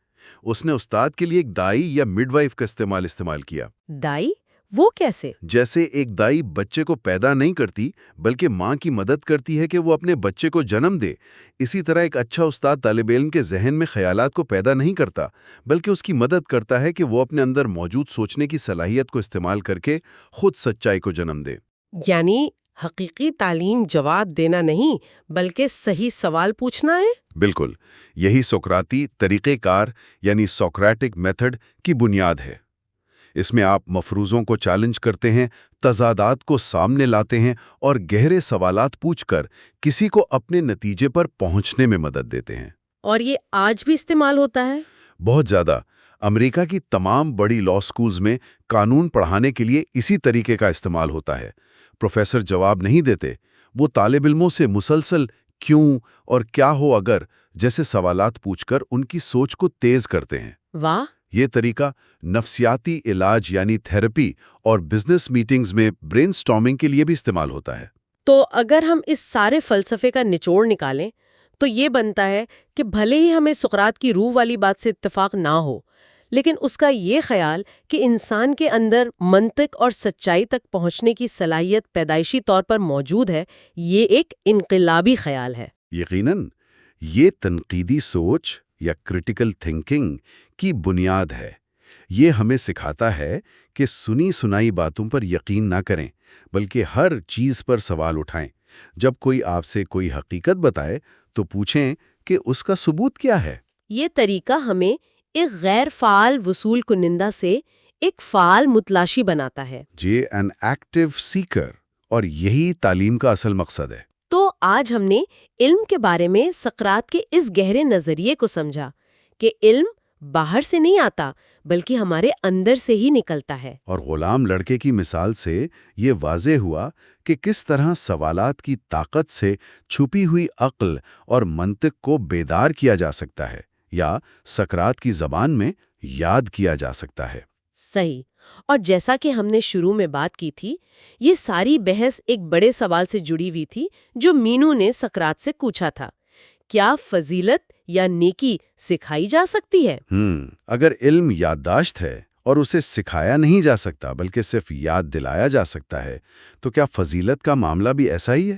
اس نے استاد کے لیے ایک دائی یا مڈ وائف کا استعمال کیا۔
دائی؟ وہ کیسے؟
جیسے ایک دائی بچے کو پیدا نہیں کرتی بلکہ ماں کی مدد کرتی ہے کہ وہ اپنے بچے کو جنم دے، اسی طرح ایک اچھا استاد طالب علم کے ذہن میں خیالات کو پیدا نہیں کرتا بلکہ اس کی مدد کرتا ہے کہ وہ اپنے اندر موجود سوچنے کی صلاحیت کو استعمال کر کے خود سچائی کو جنم دے۔
یعنی حقیقی تعلیم جواب دینا نہیں بلکہ صحیح سوال پوچھنا ہے؟
بالکل، یہی سقراطی طریقہ کار یعنی سوکریٹک میتھڈ کی بنیاد ہے۔ اس میں آپ مفروضوں کو چیلنج کرتے ہیں، تضادات کو سامنے لاتے ہیں اور گہرے سوالات پوچھ کر کسی کو اپنے نتیجے پر پہنچنے میں مدد دیتے ہیں۔
اور یہ آج بھی استعمال ہوتا ہے؟
بہت زیادہ۔ امریکہ کی تمام بڑی لاء سکولز میں قانون پڑھانے کے لیے اسی طریقے کا استعمال ہوتا ہے۔ پروفیسر جواب نہیں دیتے، وہ طالب علموں سے مسلسل کیوں اور کیا ہو اگر جیسے سوالات پوچھ کر ان کی سوچ کو تیز کرتے ہیں۔
واہ!
یہ طریقہ نفسیاتی علاج یعنی تھراپی اور بزنس میٹنگز میں برین سٹارمنگ کے لیے بھی استعمال ہوتا ہے۔
تو اگر ہم اس سارے فلسفے کا نچوڑ نکالیں تو یہ بنتا ہے کہ بھلے ہی ہمیں سقراط کی روح والی بات سے اتفاق نہ ہو، لیکن اس کا یہ خیال کہ انسان کے اندر منطق اور سچائی تک پہنچنے کی صلاحیت پیدائشی طور پر موجود ہے، یہ ایک انقلابی خیال ہے۔
یقیناً یہ تنقیدی سوچ یا کرٹیکل تھنکنگ کی بنیاد ہے۔ یہ ہمیں سکھاتا ہے کہ سنی سنائی باتوں پر یقین نہ کریں بلکہ ہر چیز پر سوال اٹھائیں۔ جب کوئی آپ سے کوئی حقیقت بتائے تو پوچھیں کہ اس کا ثبوت کیا ہے۔
یہ طریقہ ہمیں ایک غیر فعال وصول کنندہ سے ایک فعال متلاشی بناتا ہے۔
جی، این ایکٹیو سیکر، اور یہی تعلیم کا اصل مقصد ہے۔
تو آج ہم نے علم کے بارے میں سقراط کے اس گہرے نظریے کو سمجھا کہ علم باہر سے نہیں آتا بلکہ ہمارے اندر سے ہی نکلتا ہے۔
اور غلام لڑکے کی مثال سے یہ واضح ہوا کہ کس طرح سوالات کی طاقت سے چھپی ہوئی عقل اور منطق کو بیدار کیا جا سکتا ہے یا سقراط کی زبان میں یاد کیا جا سکتا ہے۔
صحیح۔ اور جیسا کہ ہم نے شروع میں بات کی تھی، یہ ساری بحث ایک بڑے سوال سے جڑی ہوئی تھی جو مینو نے سقراط سے پوچھا تھا، کیا فضیلت یا نیکی سکھائی جا سکتی ہے؟
اگر علم یادداشت ہے اور اسے سکھایا نہیں جا سکتا بلکہ صرف یاد دلایا جا سکتا ہے تو کیا فضیلت کا معاملہ بھی ایسا ہی ہے؟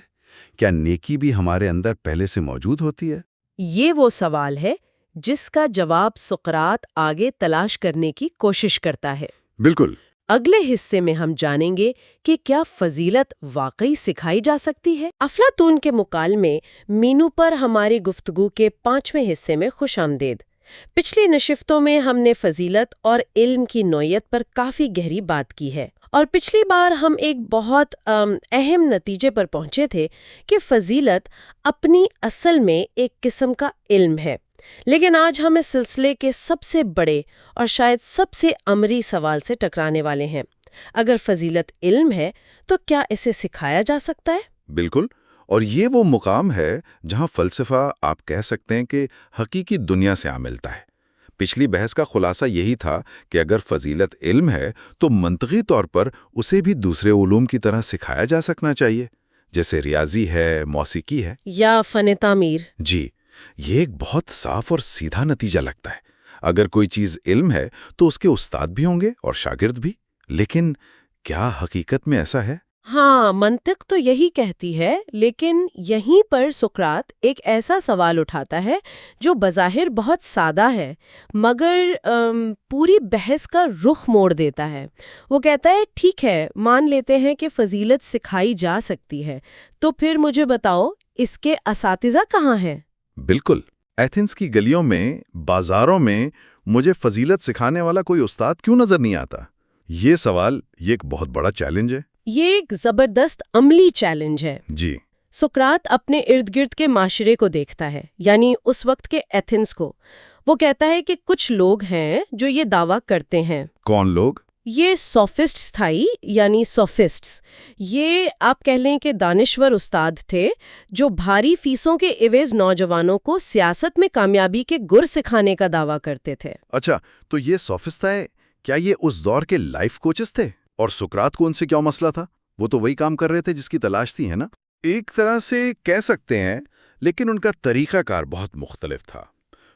کیا نیکی بھی ہمارے اندر پہلے سے موجود ہوتی ہے؟
یہ وہ سوال ہے جس کا جواب سقراط آگے تلاش کرنے کی کوشش کرتا ہے۔
بالکل۔
اگلے حصے میں ہم جانیں گے کہ کیا فضیلت واقعی سکھائی جا سکتی ہے۔ افلاطون کے مکالمے مینو پر ہماری گفتگو کے 5ویں حصے میں خوش آمدید۔ پچھلی نشستوں میں ہم نے فضیلت اور علم کی نوعیت پر کافی گہری بات کی ہے، اور پچھلی بار ہم ایک بہت اہم نتیجے پر پہنچے تھے کہ فضیلت اپنی اصل میں ایک قسم کا علم ہے۔ لیکن آج ہم اس سلسلے کے سب سے بڑے اور شاید سب سے عملی سوال سے ٹکرانے والے ہیں۔ اگر فضیلت علم ہے تو کیا اسے سکھایا جا سکتا ہے؟
بالکل، اور یہ وہ مقام ہے جہاں فلسفہ آپ کہہ سکتے ہیں کہ حقیقی دنیا سے ملتا ہے۔ پچھلی بحث کا خلاصہ یہی تھا کہ اگر فضیلت علم ہے تو منطقی طور پر اسے بھی دوسرے علوم کی طرح سکھایا جا سکنا چاہیے، جیسے ریاضی ہے، موسیقی ہے
یا فن تعمیر۔
جی، یہ ایک بہت صاف اور سیدھا نتیجہ لگتا ہے۔ اگر کوئی چیز علم ہے تو اس کے استاد بھی ہوں گے اور شاگرد بھی، لیکن کیا حقیقت میں ایسا ہے؟
ہاں، منطق تو یہی کہتی ہے، لیکن یہیں پر سقراط ایک ایسا سوال اٹھاتا ہے جو بظاہر بہت سادہ ہے مگر پوری بحث کا رخ موڑ دیتا ہے۔ وہ کہتا ہے ٹھیک ہے، مان لیتے ہیں کہ فضیلت سکھائی جا سکتی ہے، تو پھر مجھے بتاؤ اس کے اساتذہ کہاں ہیں؟
بالکل، ایتھنز کی گلیوں میں، بازاروں میں مجھے فضیلت سکھانے والا کوئی استاد کیوں نظر نہیں آتا؟ یہ سوال یہ ایک بہت بڑا چیلنج ہے۔
یہ ایک زبردست عملی چیلنج ہے۔
جی،
سقراط اپنے ارد گرد کے معاشرے کو دیکھتا ہے، یعنی اس وقت کے ایتھنز کو۔ وہ کہتا ہے کہ کچھ لوگ ہیں جو یہ دعویٰ کرتے ہیں۔
کون لوگ؟
یہ سوفسٹس تھا، یعنی سوفسٹس۔ یہ آپ کہہ لیں کہ دانشور استاد تھے جو بھاری فیسوں کے عوض نوجوانوں کو سیاست میں کامیابی کے گر سکھانے کا دعویٰ کرتے تھے۔
اچھا، تو یہ سوفسٹ ہے، کیا یہ اس دور کے لائف کوچز تھے؟ اور سقراط کو ان سے کیا مسئلہ تھا؟ وہ تو وہی کام کر رہے تھے جس کی تلاش تھی، ہے نا؟ ایک طرح سے کہہ سکتے ہیں، لیکن ان کا طریقہ کار بہت مختلف تھا۔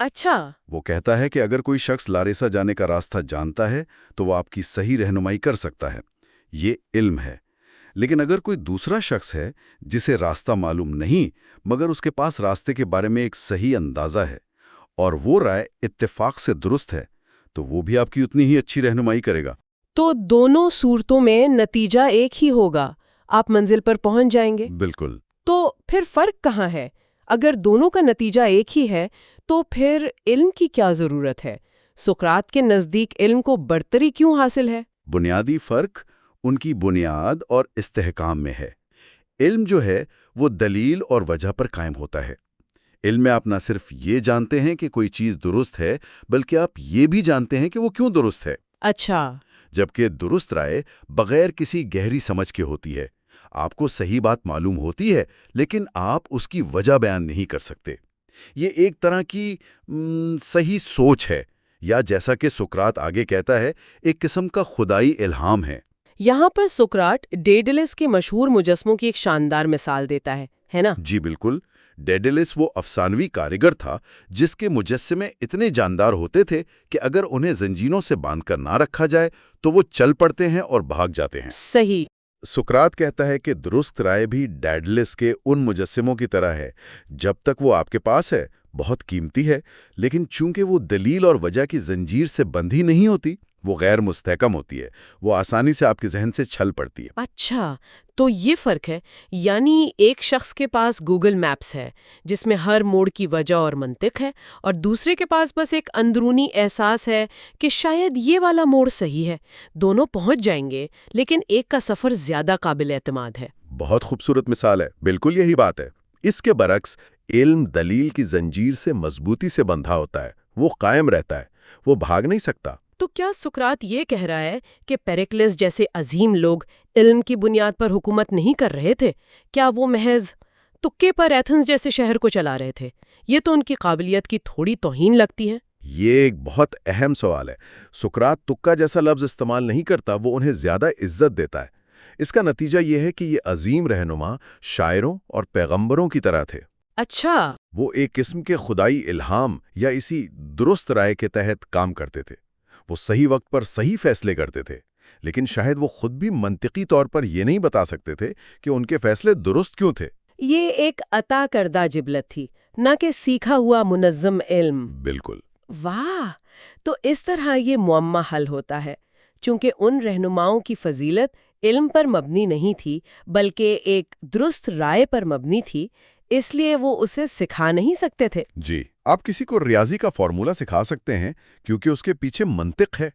اچھا،
وہ کہتا ہے کہ اگر کوئی شخص لاریسا جانے کا راستہ جانتا ہے تو وہ آپ کی صحیح رہنمائی کر سکتا ہے، یہ علم ہے۔ لیکن اگر کوئی دوسرا شخص ہے جسے راستہ معلوم نہیں مگر اس کے پاس راستے کے بارے میں ایک صحیح اندازہ ہے اور وہ رائے اتفاق سے درست ہے تو وہ بھی آپ کی اتنی ہی اچھی رہنمائی کرے گا۔
تو دونوں صورتوں میں نتیجہ ایک ہی ہوگا، آپ منزل پر پہنچ جائیں گے۔
بالکل۔
تو پھر فرق کہاں ہے؟ اگر دونوں کا نتیجہ ایک ہی ہے تو پھر علم کی کیا ضرورت ہے؟ سقراط کے نزدیک علم کو برتری کیوں حاصل ہے؟
بنیادی فرق ان کی بنیاد اور استحکام میں ہے۔ علم جو ہے وہ دلیل اور وجہ پر قائم ہوتا ہے۔ علم میں آپ نہ صرف یہ جانتے ہیں کہ کوئی چیز درست ہے بلکہ آپ یہ بھی جانتے ہیں کہ وہ کیوں درست ہے۔
اچھا،
جبکہ درست رائے بغیر کسی گہری سمجھ کے ہوتی ہے۔ آپ کو صحیح بات معلوم ہوتی ہے لیکن آپ اس کی وجہ بیان نہیں کر سکتے۔ یہ ایک طرح کی صحیح سوچ ہے، یا جیسا کہ سقراط آگے کہتا ہے ایک قسم کا خدائی الہام ہے۔
یہاں پر سقراط ڈیڈیلس کے مشہور مجسموں کی ایک شاندار مثال دیتا ہے نا؟
جی بالکل۔ ڈیڈیلس وہ افسانوی کاریگر تھا جس کے مجسمے اتنے جاندار ہوتے تھے کہ اگر انہیں زنجیروں سے باندھ کر نہ رکھا جائے تو وہ چل پڑتے ہیں اور بھاگ جاتے ہیں۔
صحیح۔
سقراط کہتا ہے کہ درست رائے بھی ڈیڈیلس کے ان مجسموں کی طرح ہے، جب تک وہ آپ کے پاس ہے بہت قیمتی ہے، لیکن چونکہ وہ دلیل اور وجہ کی زنجیر سے بندھی نہیں ہوتی، وہ غیر مستحکم ہوتی ہے، وہ آسانی سے آپ کے ذہن سے چھل پڑتی ہے۔
اچھا، تو یہ فرق ہے، یعنی ایک شخص کے پاس گوگل میپس ہے جس میں ہر موڑ کی وجہ اور منطق ہے، اور دوسرے کے پاس بس ایک اندرونی احساس ہے کہ شاید یہ والا موڑ صحیح ہے۔ دونوں پہنچ جائیں گے لیکن ایک کا سفر زیادہ قابل اعتماد ہے۔
بہت خوبصورت مثال ہے، بالکل یہی بات ہے۔ اس کے برعکس علم دلیل کی زنجیر سے مضبوطی سے بندھا ہوتا ہے، وہ قائم رہتا ہے، وہ بھاگ نہیں سکتا۔
تو کیا سقراط یہ کہہ رہا ہے کہ پیریکلس جیسے عظیم لوگ علم کی بنیاد پر حکومت نہیں کر رہے تھے؟ کیا وہ محض تکے پر ایتھنز جیسے شہر کو چلا رہے تھے؟ یہ تو ان کی قابلیت کی تھوڑی توہین لگتی ہے۔
یہ ایک بہت اہم سوال ہے۔ سقراط تکا جیسا لفظ استعمال نہیں کرتا، وہ انہیں زیادہ عزت دیتا ہے۔ اس کا نتیجہ یہ ہے کہ یہ عظیم رہنما شاعروں اور پیغمبروں کی طرح تھے۔
اچھا،
وہ ایک قسم کے خدائی الہام یا اسی درست رائے کے تحت کام کرتے تھے۔ وہ صحیح وقت پر صحیح فیصلے کرتے تھے، لیکن شاید وہ خود بھی منطقی طور پر یہ نہیں بتا سکتے تھے کہ ان کے فیصلے درست کیوں تھے۔
یہ ایک عطا کردہ جبلت تھی، نہ کہ سیکھا ہوا منظم علم۔
بالکل۔
واہ! تو اس طرح یہ معمہ حل ہوتا ہے۔ چونکہ ان رہنماؤں کی فضیلت علم پر مبنی نہیں تھی بلکہ ایک درست رائے پر مبنی تھی، اس لیے وہ اسے سکھا نہیں سکتے تھے۔
جی، آپ کسی کو ریاضی کا فارمولا سکھا سکتے ہیں کیونکہ اس کے پیچھے منطق ہے،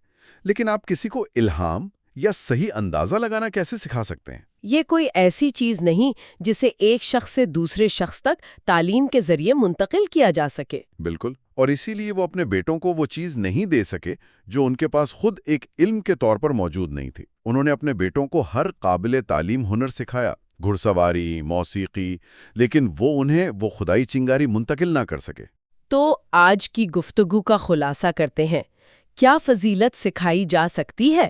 لیکن آپ کسی کو الہام یا صحیح اندازہ لگانا کیسے سکھا سکتے ہیں؟
یہ کوئی ایسی چیز نہیں جسے ایک شخص سے دوسرے شخص تک تعلیم کے ذریعے منتقل کیا جا سکے۔
بالکل، اور اسی لیے وہ اپنے بیٹوں کو وہ چیز نہیں دے سکے جو ان کے پاس خود ایک علم کے طور پر موجود نہیں تھی۔ انہوں نے اپنے بیٹوں کو ہر قابل تعلیم ہنر سکھایا، گھڑ سواری، موسیقی، لیکن وہ انہیں وہ خدائی چنگاری منتقل نہ کر سکے۔
تو آج کی گفتگو کا خلاصہ کرتے ہیں، کیا فضیلت سکھائی جا سکتی ہے؟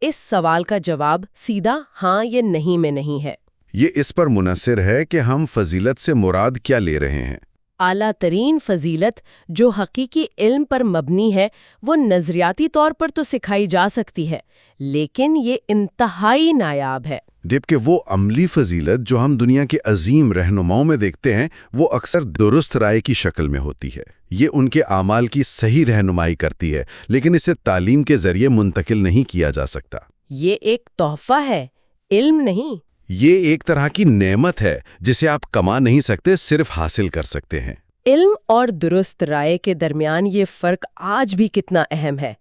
اس سوال کا جواب سیدھا ہاں یا نہیں میں نہیں ہے۔
یہ اس پر منحصر ہے کہ ہم فضیلت سے مراد کیا لے رہے ہیں۔
اعلیٰ ترین فضیلت جو حقیقی علم پر مبنی ہے وہ نظریاتی طور پر تو سکھائی جا سکتی ہے، لیکن یہ انتہائی نایاب ہے۔
جبکہ وہ عملی فضیلت جو ہم دنیا کے عظیم رہنماؤں میں دیکھتے ہیں وہ اکثر درست رائے کی شکل میں ہوتی ہے۔ یہ ان کے اعمال کی صحیح رہنمائی کرتی ہے، لیکن اسے تعلیم کے ذریعے منتقل نہیں کیا جا سکتا۔
یہ ایک تحفہ ہے، علم نہیں۔
یہ ایک طرح کی نعمت ہے جسے آپ کما نہیں سکتے، صرف حاصل کر سکتے ہیں۔
علم اور درست رائے کے درمیان یہ فرق آج بھی کتنا اہم ہے۔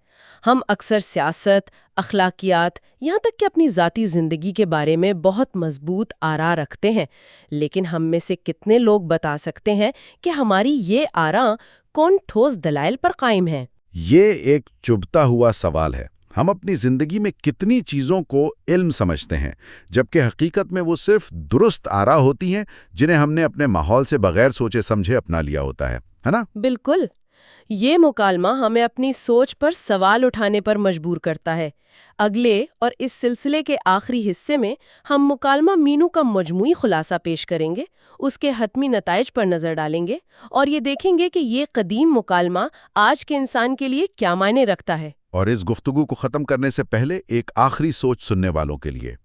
ہم اکثر سیاست، اخلاقیات، یہاں تک کہ اپنی ذاتی زندگی کے بارے میں بہت مضبوط آراء رکھتے ہیں، لیکن ہم میں سے کتنے لوگ بتا سکتے ہیں کہ ہماری یہ آراء کون ٹھوس دلائل پر قائم ہیں؟
یہ ایک چبھتا ہوا سوال ہے۔ ہم اپنی زندگی میں کتنی چیزوں کو علم سمجھتے ہیں جبکہ حقیقت میں وہ صرف درست آراء ہوتی ہیں جنہیں ہم نے اپنے ماحول سے بغیر سوچے سمجھے اپنا لیا ہوتا ہے نا؟
بالکل۔ یہ مکالمہ ہمیں اپنی سوچ پر سوال اٹھانے پر مجبور کرتا ہے۔ اگلے اور اس سلسلے کے آخری حصے میں ہم مکالمہ مینو کا مجموعی خلاصہ پیش کریں گے، اس کے حتمی نتائج پر نظر ڈالیں گے اور یہ دیکھیں گے کہ یہ قدیم مکالمہ آج کے انسان کے لیے کیا معنی رکھتا ہے۔
اور اس گفتگو کو ختم کرنے سے پہلے ایک آخری سوچ سننے والوں کے لیے،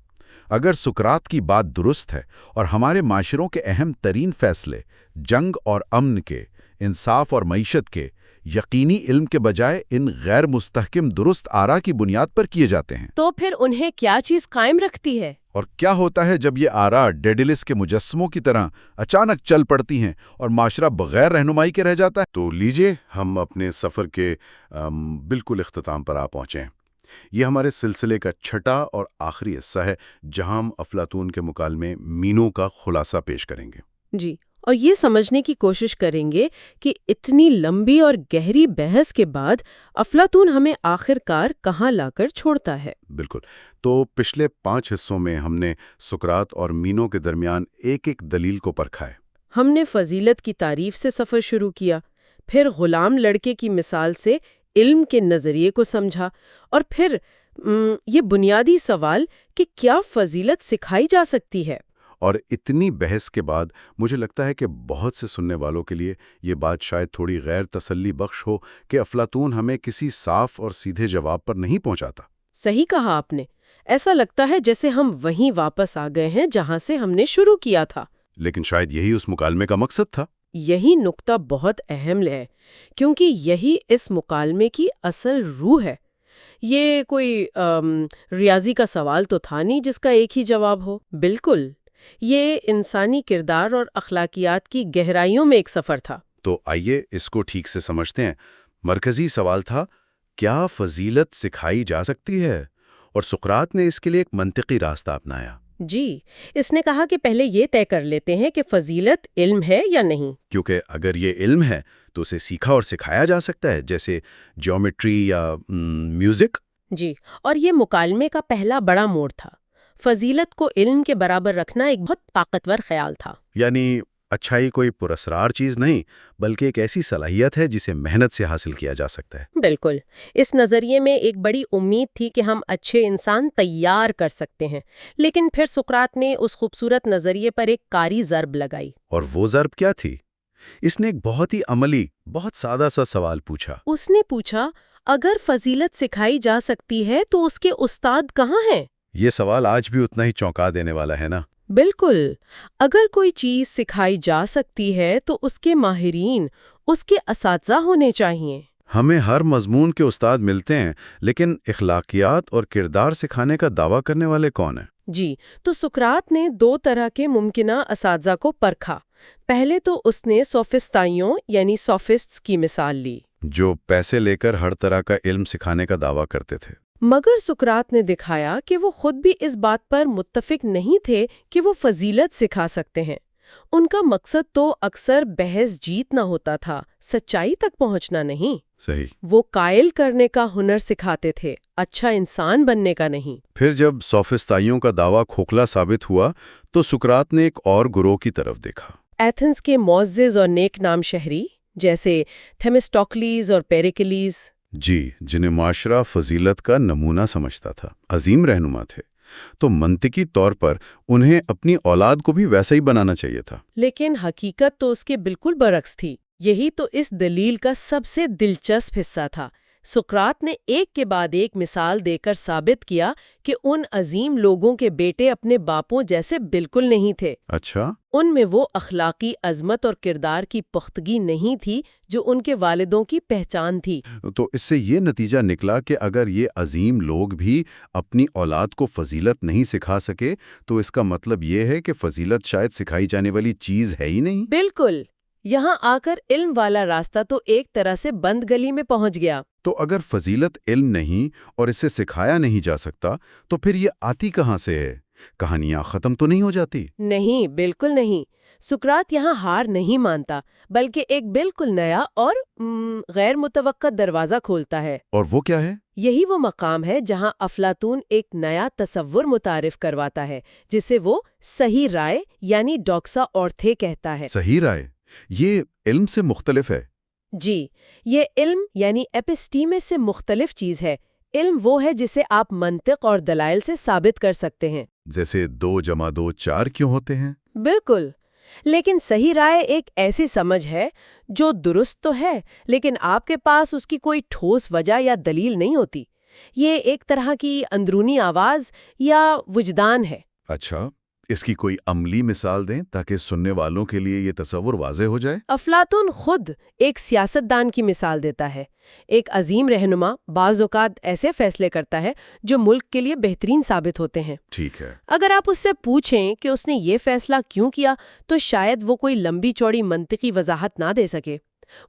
اگر سقراط کی بات درست ہے اور ہمارے معاشروں کے اہم ترین فیصلے جنگ اور امن کے، انصاف اور معیشت کے، یقینی علم کے بجائے ان غیر مستحکم درست آرا کی بنیاد پر کیے جاتے ہیں،
تو پھر انہیں کیا چیز قائم رکھتی ہے؟
اور کیا ہوتا ہے جب یہ آرا ڈیڈیلس کے مجسموں کی طرح اچانک چل پڑتی ہیں اور معاشرہ بغیر رہنمائی کے رہ جاتا ہے؟ تو لیجئے ہم اپنے سفر کے بالکل اختتام پر آ پہنچے ہیں۔ یہ ہمارے سلسلے کا چھٹا اور آخری حصہ ہے جہاں ہم افلاطون کے مکالمے مینو کا خلاصہ پیش کریں گے۔
جی، اور یہ سمجھنے کی کوشش کریں گے کہ اتنی لمبی اور گہری بحث کے بعد افلاطون ہمیں آخر کار کہاں لا کر چھوڑتا ہے۔
بالکل۔ تو پچھلے 5 حصوں میں ہم نے سقراط اور مینو کے درمیان ایک ایک دلیل کو پرکھا ہے۔
ہم نے فضیلت کی تعریف سے سفر شروع کیا، پھر غلام لڑکے کی مثال سے علم کے نظریے کو سمجھا، اور پھر یہ بنیادی سوال کہ کیا فضیلت سکھائی جا سکتی ہے۔
اور اتنی بحث کے بعد مجھے لگتا ہے کہ بہت سے سننے والوں کے لیے یہ بات شاید تھوڑی غیر تسلی بخش ہو کہ افلاطون ہمیں کسی صاف اور سیدھے جواب پر نہیں پہنچاتا۔
صحیح کہا آپ نے، ایسا لگتا ہے جیسے ہم وہیں واپس آ گئے ہیں جہاں سے ہم نے شروع کیا تھا۔
لیکن شاید یہی اس مکالمے کا مقصد تھا۔
یہی نقطہ بہت اہم ہے، کیونکہ یہی اس مکالمے کی اصل روح ہے۔ یہ کوئی ریاضی کا سوال تو تھا نہیں جس کا ایک ہی جواب ہو۔ بالکل، یہ انسانی کردار اور اخلاقیات کی گہرائیوں میں ایک سفر تھا۔
تو آئیے اس کو ٹھیک سے سمجھتے ہیں۔ مرکزی سوال تھا، کیا فضیلت سکھائی جا سکتی ہے؟ اور سقراط نے اس کے لیے ایک منطقی راستہ اپنایا۔
جی، اس نے کہا کہ پہلے یہ طے کر لیتے ہیں کہ فضیلت علم ہے یا نہیں،
کیونکہ اگر یہ علم ہے تو اسے سیکھا اور سکھایا جا سکتا ہے، جیسے جیومیٹری یا میوزک۔
جی، اور یہ مکالمے کا پہلا بڑا موڑ تھا۔ فضیلت کو علم کے برابر رکھنا ایک بہت طاقتور خیال تھا۔
یعنی اچھائی کوئی پراسرار چیز نہیں، بلکہ ایک ایسی صلاحیت ہے جسے محنت سے حاصل کیا جا سکتا ہے۔
بالکل، اس نظریے میں ایک بڑی امید تھی کہ ہم اچھے انسان تیار کر سکتے ہیں، لیکن پھر سقراط نے اس خوبصورت نظریے پر ایک کاری ضرب لگائی۔
اور وہ ضرب کیا تھی؟ اس نے ایک بہت ہی عملی، بہت سادہ سا سوال پوچھا۔
اس نے پوچھا، اگر فضیلت سکھائی جا سکتی ہے تو اس کے استاد کہاں ہیں؟
یہ سوال آج بھی اتنا ہی چونکا دینے والا ہے نا؟
بالکل، اگر کوئی چیز سکھائی جا سکتی ہے تو اس کے ماہرین، اس کے اساتذہ ہونے چاہیے۔
ہمیں ہر مضمون کے استاد ملتے ہیں، لیکن اخلاقیات اور کردار سکھانے کا دعویٰ کرنے والے کون ہیں؟
جی، تو سقراط نے 2 طرح کے ممکنہ اساتذہ کو پرکھا۔ پہلے تو اس نے سوفسطائیوں یعنی سوفسٹس کی مثال لی،
جو پیسے لے کر ہر طرح کا علم سکھانے کا دعویٰ کرتے تھے۔
مگر سقراط نے دکھایا کہ وہ خود بھی اس بات پر متفق نہیں تھے کہ وہ فضیلت سکھا سکتے ہیں۔ ان کا مقصد تو اکثر بحث جیتنا ہوتا تھا، سچائی تک پہنچنا نہیں۔
صحیح۔
وہ قائل کرنے کا ہنر سکھاتے تھے، اچھا انسان بننے کا نہیں۔
پھر جب سوفسطائیوں کا دعویٰ کھوکھلا ثابت ہوا تو سقراط نے ایک اور گروہ کی طرف دیکھا۔
ایتھنز کے معزز اور نیک نام شہری جیسے تھیمسٹوکلیز اور پیریکلیز،
جی، جنہیں معاشرہ فضیلت کا نمونہ سمجھتا تھا، عظیم رہنما تھے، تو منطقی طور پر انہیں اپنی اولاد کو بھی ویسا ہی بنانا چاہیے تھا۔
لیکن حقیقت تو اس کے بالکل برعکس تھی۔ یہی تو اس دلیل کا سب سے دلچسپ حصہ تھا۔ سقراط نے ایک کے بعد ایک مثال دے کر ثابت کیا کہ ان عظیم لوگوں کے بیٹے اپنے باپوں جیسے بالکل نہیں تھے۔
اچھا؟
ان میں وہ اخلاقی عظمت اور کردار کی پختگی نہیں تھی جو ان کے والدوں کی پہچان تھی۔
تو اس سے یہ نتیجہ نکلا کہ اگر یہ عظیم لوگ بھی اپنی اولاد کو فضیلت نہیں سکھا سکے تو اس کا مطلب یہ ہے کہ فضیلت شاید سکھائی جانے والی چیز ہے ہی نہیں۔
بالکل، یہاں آ کر علم والا راستہ تو ایک طرح سے بند گلی میں پہنچ گیا۔
تو اگر فضیلت علم نہیں اور اسے سکھایا نہیں جا سکتا تو پھر یہ آتی کہاں سے ہے؟ کہانیاں ختم تو نہیں ہو جاتی؟
نہیں، بالکل نہیں۔ سقراط یہاں ہار نہیں مانتا، بلکہ ایک بالکل نیا اور غیر متوقع دروازہ کھولتا ہے۔
اور وہ کیا ہے؟
یہی وہ مقام ہے جہاں افلاطون ایک نیا تصور متعارف کرواتا ہے، جسے وہ صحیح رائے یعنی ڈوکسا اورتھے کہتا ہے۔
صحیح رائے، یہ علم سے مختلف ہے۔
جی، یہ علم یعنی ایپسٹیمے سے مختلف چیز ہے۔ علم وہ ہے جسے آپ منطق اور دلائل سے ثابت کر سکتے ہیں۔
جیسے 2+2=4 کیوں ہوتے ہیں؟
بالکل، لیکن صحیح رائے ایک ایسی سمجھ ہے جو درست تو ہے لیکن آپ کے پاس اس کی کوئی ٹھوس وجہ یا دلیل نہیں ہوتی۔ یہ ایک طرح کی اندرونی آواز یا وجدان ہے۔
اچھا، اس کی کوئی عملی مثال دیں تاکہ سننے والوں کے لیے یہ تصور واضح ہو جائے۔
افلاطون خود ایک سیاستدان کی مثال دیتا ہے۔ ایک عظیم رہنما بعض اوقات ایسے فیصلے کرتا ہے جو ملک کے لیے بہترین ثابت ہوتے ہیں۔
ٹھیک ہے۔
اگر آپ اس سے پوچھیں کہ اس نے یہ فیصلہ کیوں کیا تو شاید وہ کوئی لمبی چوڑی منطقی وضاحت نہ دے سکے۔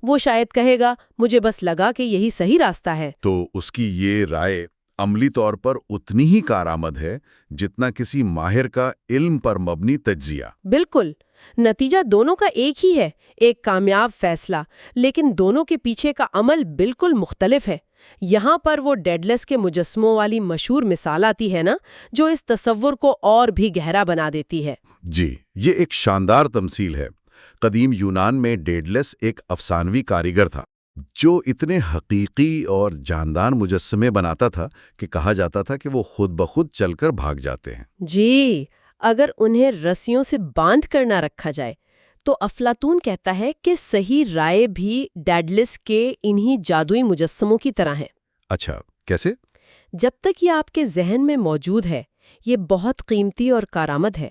وہ شاید کہے گا مجھے بس لگا کہ یہی صحیح راستہ ہے۔
تو اس کی یہ رائے عملی طور پر اتنی ہی کارآمد ہے جتنا کسی ماہر کا علم پر مبنی تجزیہ۔
بالکل، نتیجہ دونوں کا ایک ہی ہے، ایک کامیاب فیصلہ، لیکن دونوں کے پیچھے کا عمل بالکل مختلف ہے۔ یہاں پر وہ ڈیڈلس کے مجسموں والی مشہور مثال آتی ہے نا، جو اس تصور کو اور بھی گہرا بنا دیتی ہے۔
جی، یہ ایک شاندار تمثیل ہے۔ قدیم یونان میں ڈیڈلس ایک افسانوی کاریگر تھا جو اتنے حقیقی اور جاندار مجسمے بناتا تھا کہ کہا جاتا تھا کہ وہ خود بخود چل کر بھاگ جاتے ہیں۔
جی، اگر انہیں رسیوں سے باندھ کر نہ رکھا جائے تو افلاطون کہتا ہے کہ صحیح رائے بھی ڈیڈلس کے انہی جادوئی مجسموں کی طرح ہے۔
اچھا، کیسے؟
جب تک یہ آپ کے ذہن میں موجود ہے یہ بہت قیمتی اور کارآمد ہے،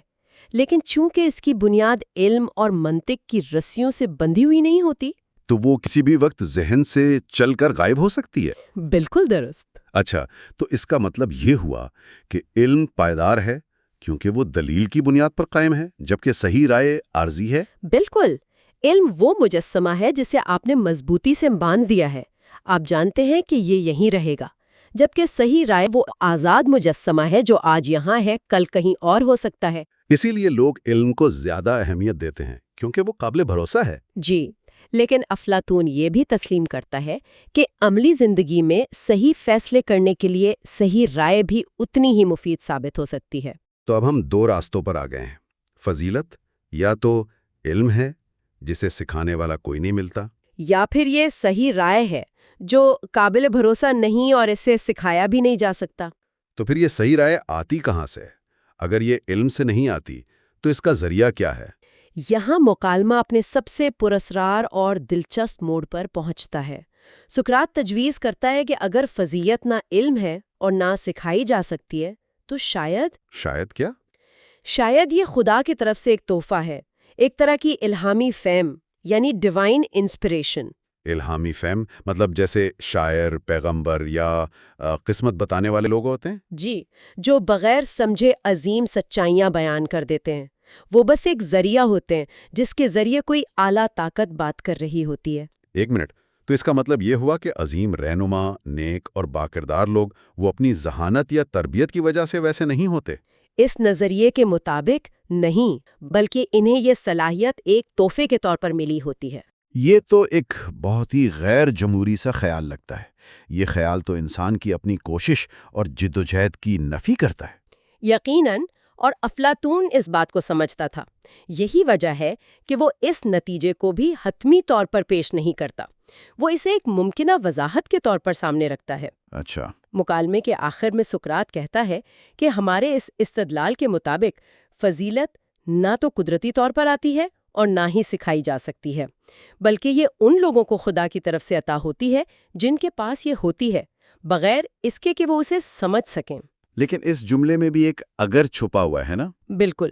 لیکن چونکہ اس کی بنیاد علم اور منطق کی رسیوں سے بندھی ہوئی نہیں ہوتی۔
تو وہ کسی بھی وقت ذہن سے چل کر غائب ہو سکتی ہے؟
بالکل درست۔
اچھا، تو اس کا مطلب یہ ہوا کہ علم پائیدار ہے کیونکہ وہ دلیل کی بنیاد پر قائم ہے، جبکہ صحیح رائے عارضی ہے۔
بالکل، علم وہ مجسمہ ہے جسے آپ نے مضبوطی سے باندھ دیا ہے، آپ جانتے ہیں کہ یہ یہیں رہے گا، جبکہ صحیح رائے وہ آزاد مجسمہ ہے جو آج یہاں ہے کل کہیں اور ہو سکتا ہے۔
اسی لیے لوگ علم کو زیادہ اہمیت دیتے ہیں کیونکہ وہ قابل بھروسہ ہے۔
جی، لیکن افلاطون یہ بھی تسلیم کرتا ہے کہ عملی زندگی میں صحیح فیصلے کرنے کے لیے صحیح رائے بھی اتنی ہی مفید ثابت ہو سکتی ہے۔
تو اب ہم دو راستوں پر آ گئے ہیں۔ فضیلت یا تو علم ہے جسے سکھانے والا کوئی نہیں ملتا،
یا پھر یہ صحیح رائے ہے جو قابل بھروسہ نہیں اور اسے سکھایا بھی نہیں جا سکتا۔
تو پھر یہ صحیح رائے آتی کہاں سے؟ اگر یہ علم سے نہیں آتی تو اس کا ذریعہ کیا ہے؟
یہاں مکالمہ اپنے سب سے پراسرار اور دلچسپ موڑ پر پہنچتا ہے۔ سقراط تجویز کرتا ہے کہ اگر فضیلت نہ علم ہے اور نہ سکھائی جا سکتی ہے تو
شاید کیا؟
شاید یہ خدا کی طرف سے ایک تحفہ ہے، ایک طرح کی الہامی فہم یعنی ڈیوائن انسپریشن۔
الہامی فہم مطلب جیسے شاعر، پیغمبر یا قسمت بتانے والے لوگ ہوتے ہیں؟
جی، جو بغیر سمجھے عظیم سچائیاں بیان کر دیتے ہیں۔ وہ بس ایک ذریعہ ہوتے ہیں جس کے ذریعے کوئی اعلیٰ طاقت بات کر رہی ہوتی ہے۔
ایک منٹ، تو اس کا مطلب یہ ہوا کہ عظیم رہنما، نیک اور باکردار لوگ وہ اپنی ذہانت یا تربیت کی وجہ سے ویسے نہیں ہوتے؟
اس نظریے کے مطابق نہیں، بلکہ انہیں یہ صلاحیت ایک تحفے کے طور پر ملی ہوتی ہے۔
یہ تو ایک بہت ہی غیر جمہوری سا خیال لگتا ہے۔ یہ خیال تو انسان کی اپنی کوشش اور جدوجہد کی نفی کرتا ہے۔
یقیناً، اور افلاطون اس بات کو سمجھتا تھا۔ یہی وجہ ہے کہ وہ اس نتیجے کو بھی حتمی طور پر پیش نہیں کرتا، وہ اسے ایک ممکنہ وضاحت کے طور پر سامنے رکھتا ہے۔
اچھا،
مکالمے کے آخر میں سقراط کہتا ہے کہ ہمارے اس استدلال کے مطابق فضیلت نہ تو قدرتی طور پر آتی ہے اور نہ ہی سکھائی جا سکتی ہے، بلکہ یہ ان لوگوں کو خدا کی طرف سے عطا ہوتی ہے جن کے پاس یہ ہوتی ہے، بغیر اس کے کہ وہ اسے سمجھ سکیں۔
لیکن اس جملے میں بھی ایک اگر چھپا ہوا ہے نا؟
بالکل،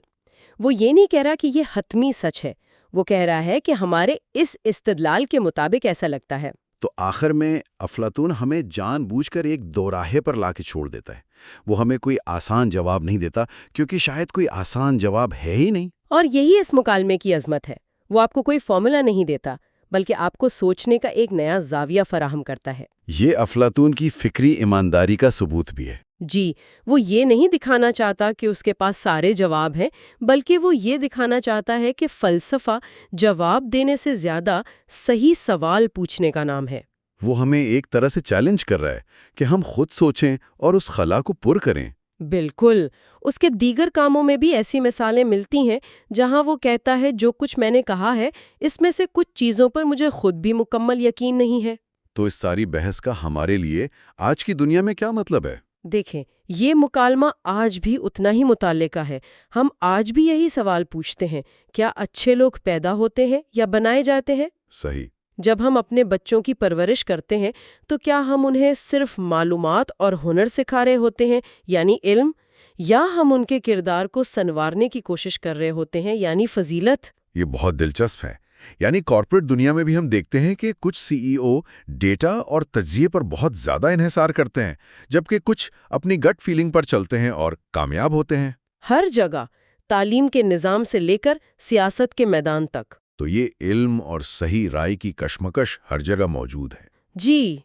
وہ یہ نہیں کہہ رہا کہ یہ حتمی سچ ہے، وہ کہہ رہا ہے کہ ہمارے اس استدلال کے مطابق ایسا لگتا ہے۔
تو آخر میں افلاطون ہمیں جان بوجھ کر ایک دوراہے پر لا کے چھوڑ دیتا ہے۔ وہ ہمیں کوئی آسان جواب نہیں دیتا کیونکہ شاید کوئی آسان جواب ہے ہی نہیں۔
اور یہی اس مکالمے کی عظمت ہے، وہ آپ کو کوئی فارمولا نہیں دیتا بلکہ آپ کو سوچنے کا ایک نیا زاویہ فراہم کرتا ہے۔
یہ افلاطون کی فکری ایمانداری کا ثبوت بھی ہے۔
جی، وہ یہ نہیں دکھانا چاہتا کہ اس کے پاس سارے جواب ہیں، بلکہ وہ یہ دکھانا چاہتا ہے کہ فلسفہ جواب دینے سے زیادہ صحیح سوال پوچھنے کا نام ہے۔
وہ ہمیں ایک طرح سے چیلنج کر رہا ہے کہ ہم خود سوچیں اور اس خلا کو پر کریں۔
بالکل. اس کے دیگر کاموں میں بھی ایسی مثالیں ملتی ہیں جہاں وہ کہتا ہے جو کچھ میں نے کہا ہے اس میں سے کچھ چیزوں پر مجھے خود بھی مکمل یقین نہیں ہے.
تو اس ساری بحث کا ہمارے لیے آج کی دنیا میں کیا مطلب ہے؟
دیکھیں، یہ مکالمہ آج بھی اتنا ہی متعلقہ ہے. ہم آج بھی یہی سوال پوچھتے ہیں، کیا اچھے لوگ پیدا ہوتے ہیں یا بنائے جاتے ہیں؟
صحیح.
جب ہم اپنے بچوں کی پرورش کرتے ہیں تو کیا ہم انہیں صرف معلومات اور ہنر سکھا رہے ہوتے ہیں یعنی علم، یا ہم ان کے کردار کو سنوارنے کی کوشش کر رہے ہوتے ہیں یعنی فضیلت؟
یہ بہت دلچسپ ہے. یعنی کارپوریٹ دنیا میں بھی ہم دیکھتے ہیں کہ کچھ سی ای او ڈیٹا اور تجزیے پر بہت زیادہ انحصار کرتے ہیں، جبکہ کچھ اپنی گٹ فیلنگ پر چلتے ہیں اور کامیاب ہوتے ہیں.
ہر جگہ، تعلیم کے نظام سے لے کر سیاست کے میدان تک.
تو یہ علم اور صحیح رائے کی کشمکش ہر جگہ موجود ہے.
جی،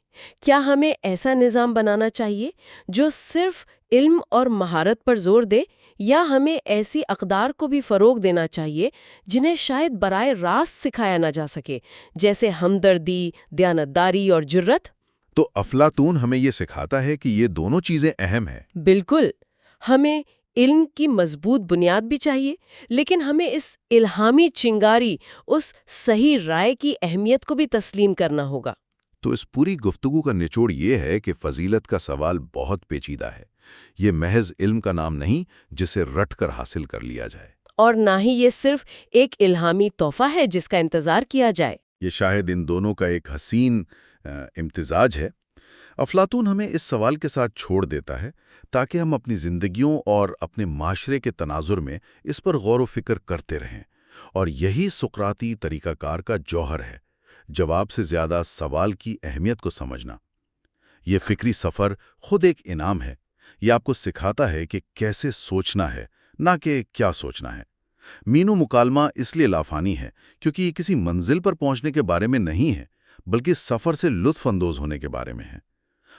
کیا ہمیں ایسا نظام بنانا چاہیے جو صرف علم اور مہارت پر زور دے، یا ہمیں ایسی اقدار کو بھی فروغ دینا چاہیے جنہیں شاید براہ راست سکھایا نہ جا سکے، جیسے ہمدردی، دیانتداری اور جرت؟
تو افلاطون ہمیں یہ سکھاتا ہے کہ یہ دونوں چیزیں اہم ہیں.
بالکل. ہمیں علم کی مضبوط بنیاد بھی چاہیے، لیکن ہمیں اس الہامی چنگاری، اس صحیح رائے کی اہمیت کو بھی تسلیم کرنا ہوگا.
تو اس پوری گفتگو کا نچوڑ یہ ہے کہ فضیلت کا سوال بہت پیچیدہ ہے. یہ محض علم کا نام نہیں جسے رٹ کر حاصل کر لیا جائے،
اور نہ ہی یہ صرف ایک الہامی تحفہ ہے جس کا انتظار کیا جائے.
یہ شاید ان دونوں کا ایک حسین امتزاج ہے. افلاطون ہمیں اس سوال کے ساتھ چھوڑ دیتا ہے تاکہ ہم اپنی زندگیوں اور اپنے معاشرے کے تناظر میں اس پر غور و فکر کرتے رہیں. اور یہی سقراطی طریقہ کار کا جوہر ہے، جواب سے زیادہ سوال کی اہمیت کو سمجھنا. یہ فکری سفر خود ایک انعام ہے. یہ آپ کو سکھاتا ہے کہ کیسے سوچنا ہے، نہ کہ کیا سوچنا ہے. مینو مکالمہ اس لیے لافانی ہے کیونکہ یہ کسی منزل پر پہنچنے کے بارے میں نہیں ہے، بلکہ سفر سے لطف اندوز ہونے کے بارے میں ہے.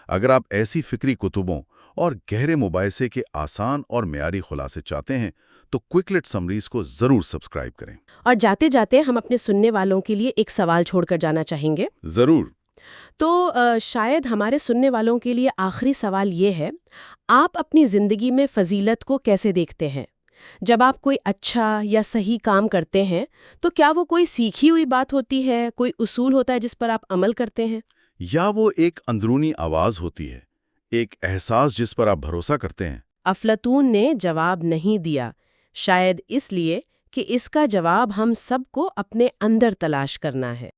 اگر آپ ایسی فکری کتبوں اور گہرے مباحثے کے آسان اور معیاری خلاصے چاہتے ہیں تو کوئکلیٹ سمریز کو ضرور سبسکرائب کریں.
اور جاتے جاتے ہم اپنے سننے والوں کے لیے ایک سوال چھوڑ کر جانا چاہیں گے.
ضرور.
تو شاید ہمارے سننے والوں کے لیے آخری سوال یہ ہے، آپ اپنی زندگی میں فضیلت کو کیسے دیکھتے ہیں؟ جب آپ کوئی اچھا یا صحیح کام کرتے ہیں تو کیا وہ کوئی سیکھی ہوئی بات ہوتی ہے، کوئی اصول ہوتا ہے جس پر آپ عمل کرتے ہیں؟
یا وہ ایک اندرونی آواز ہوتی ہے، ایک احساس جس پر آپ بھروسہ کرتے ہیں؟
افلاطون نے جواب نہیں دیا، شاید اس لیے کہ اس کا جواب ہم سب کو اپنے اندر تلاش کرنا ہے.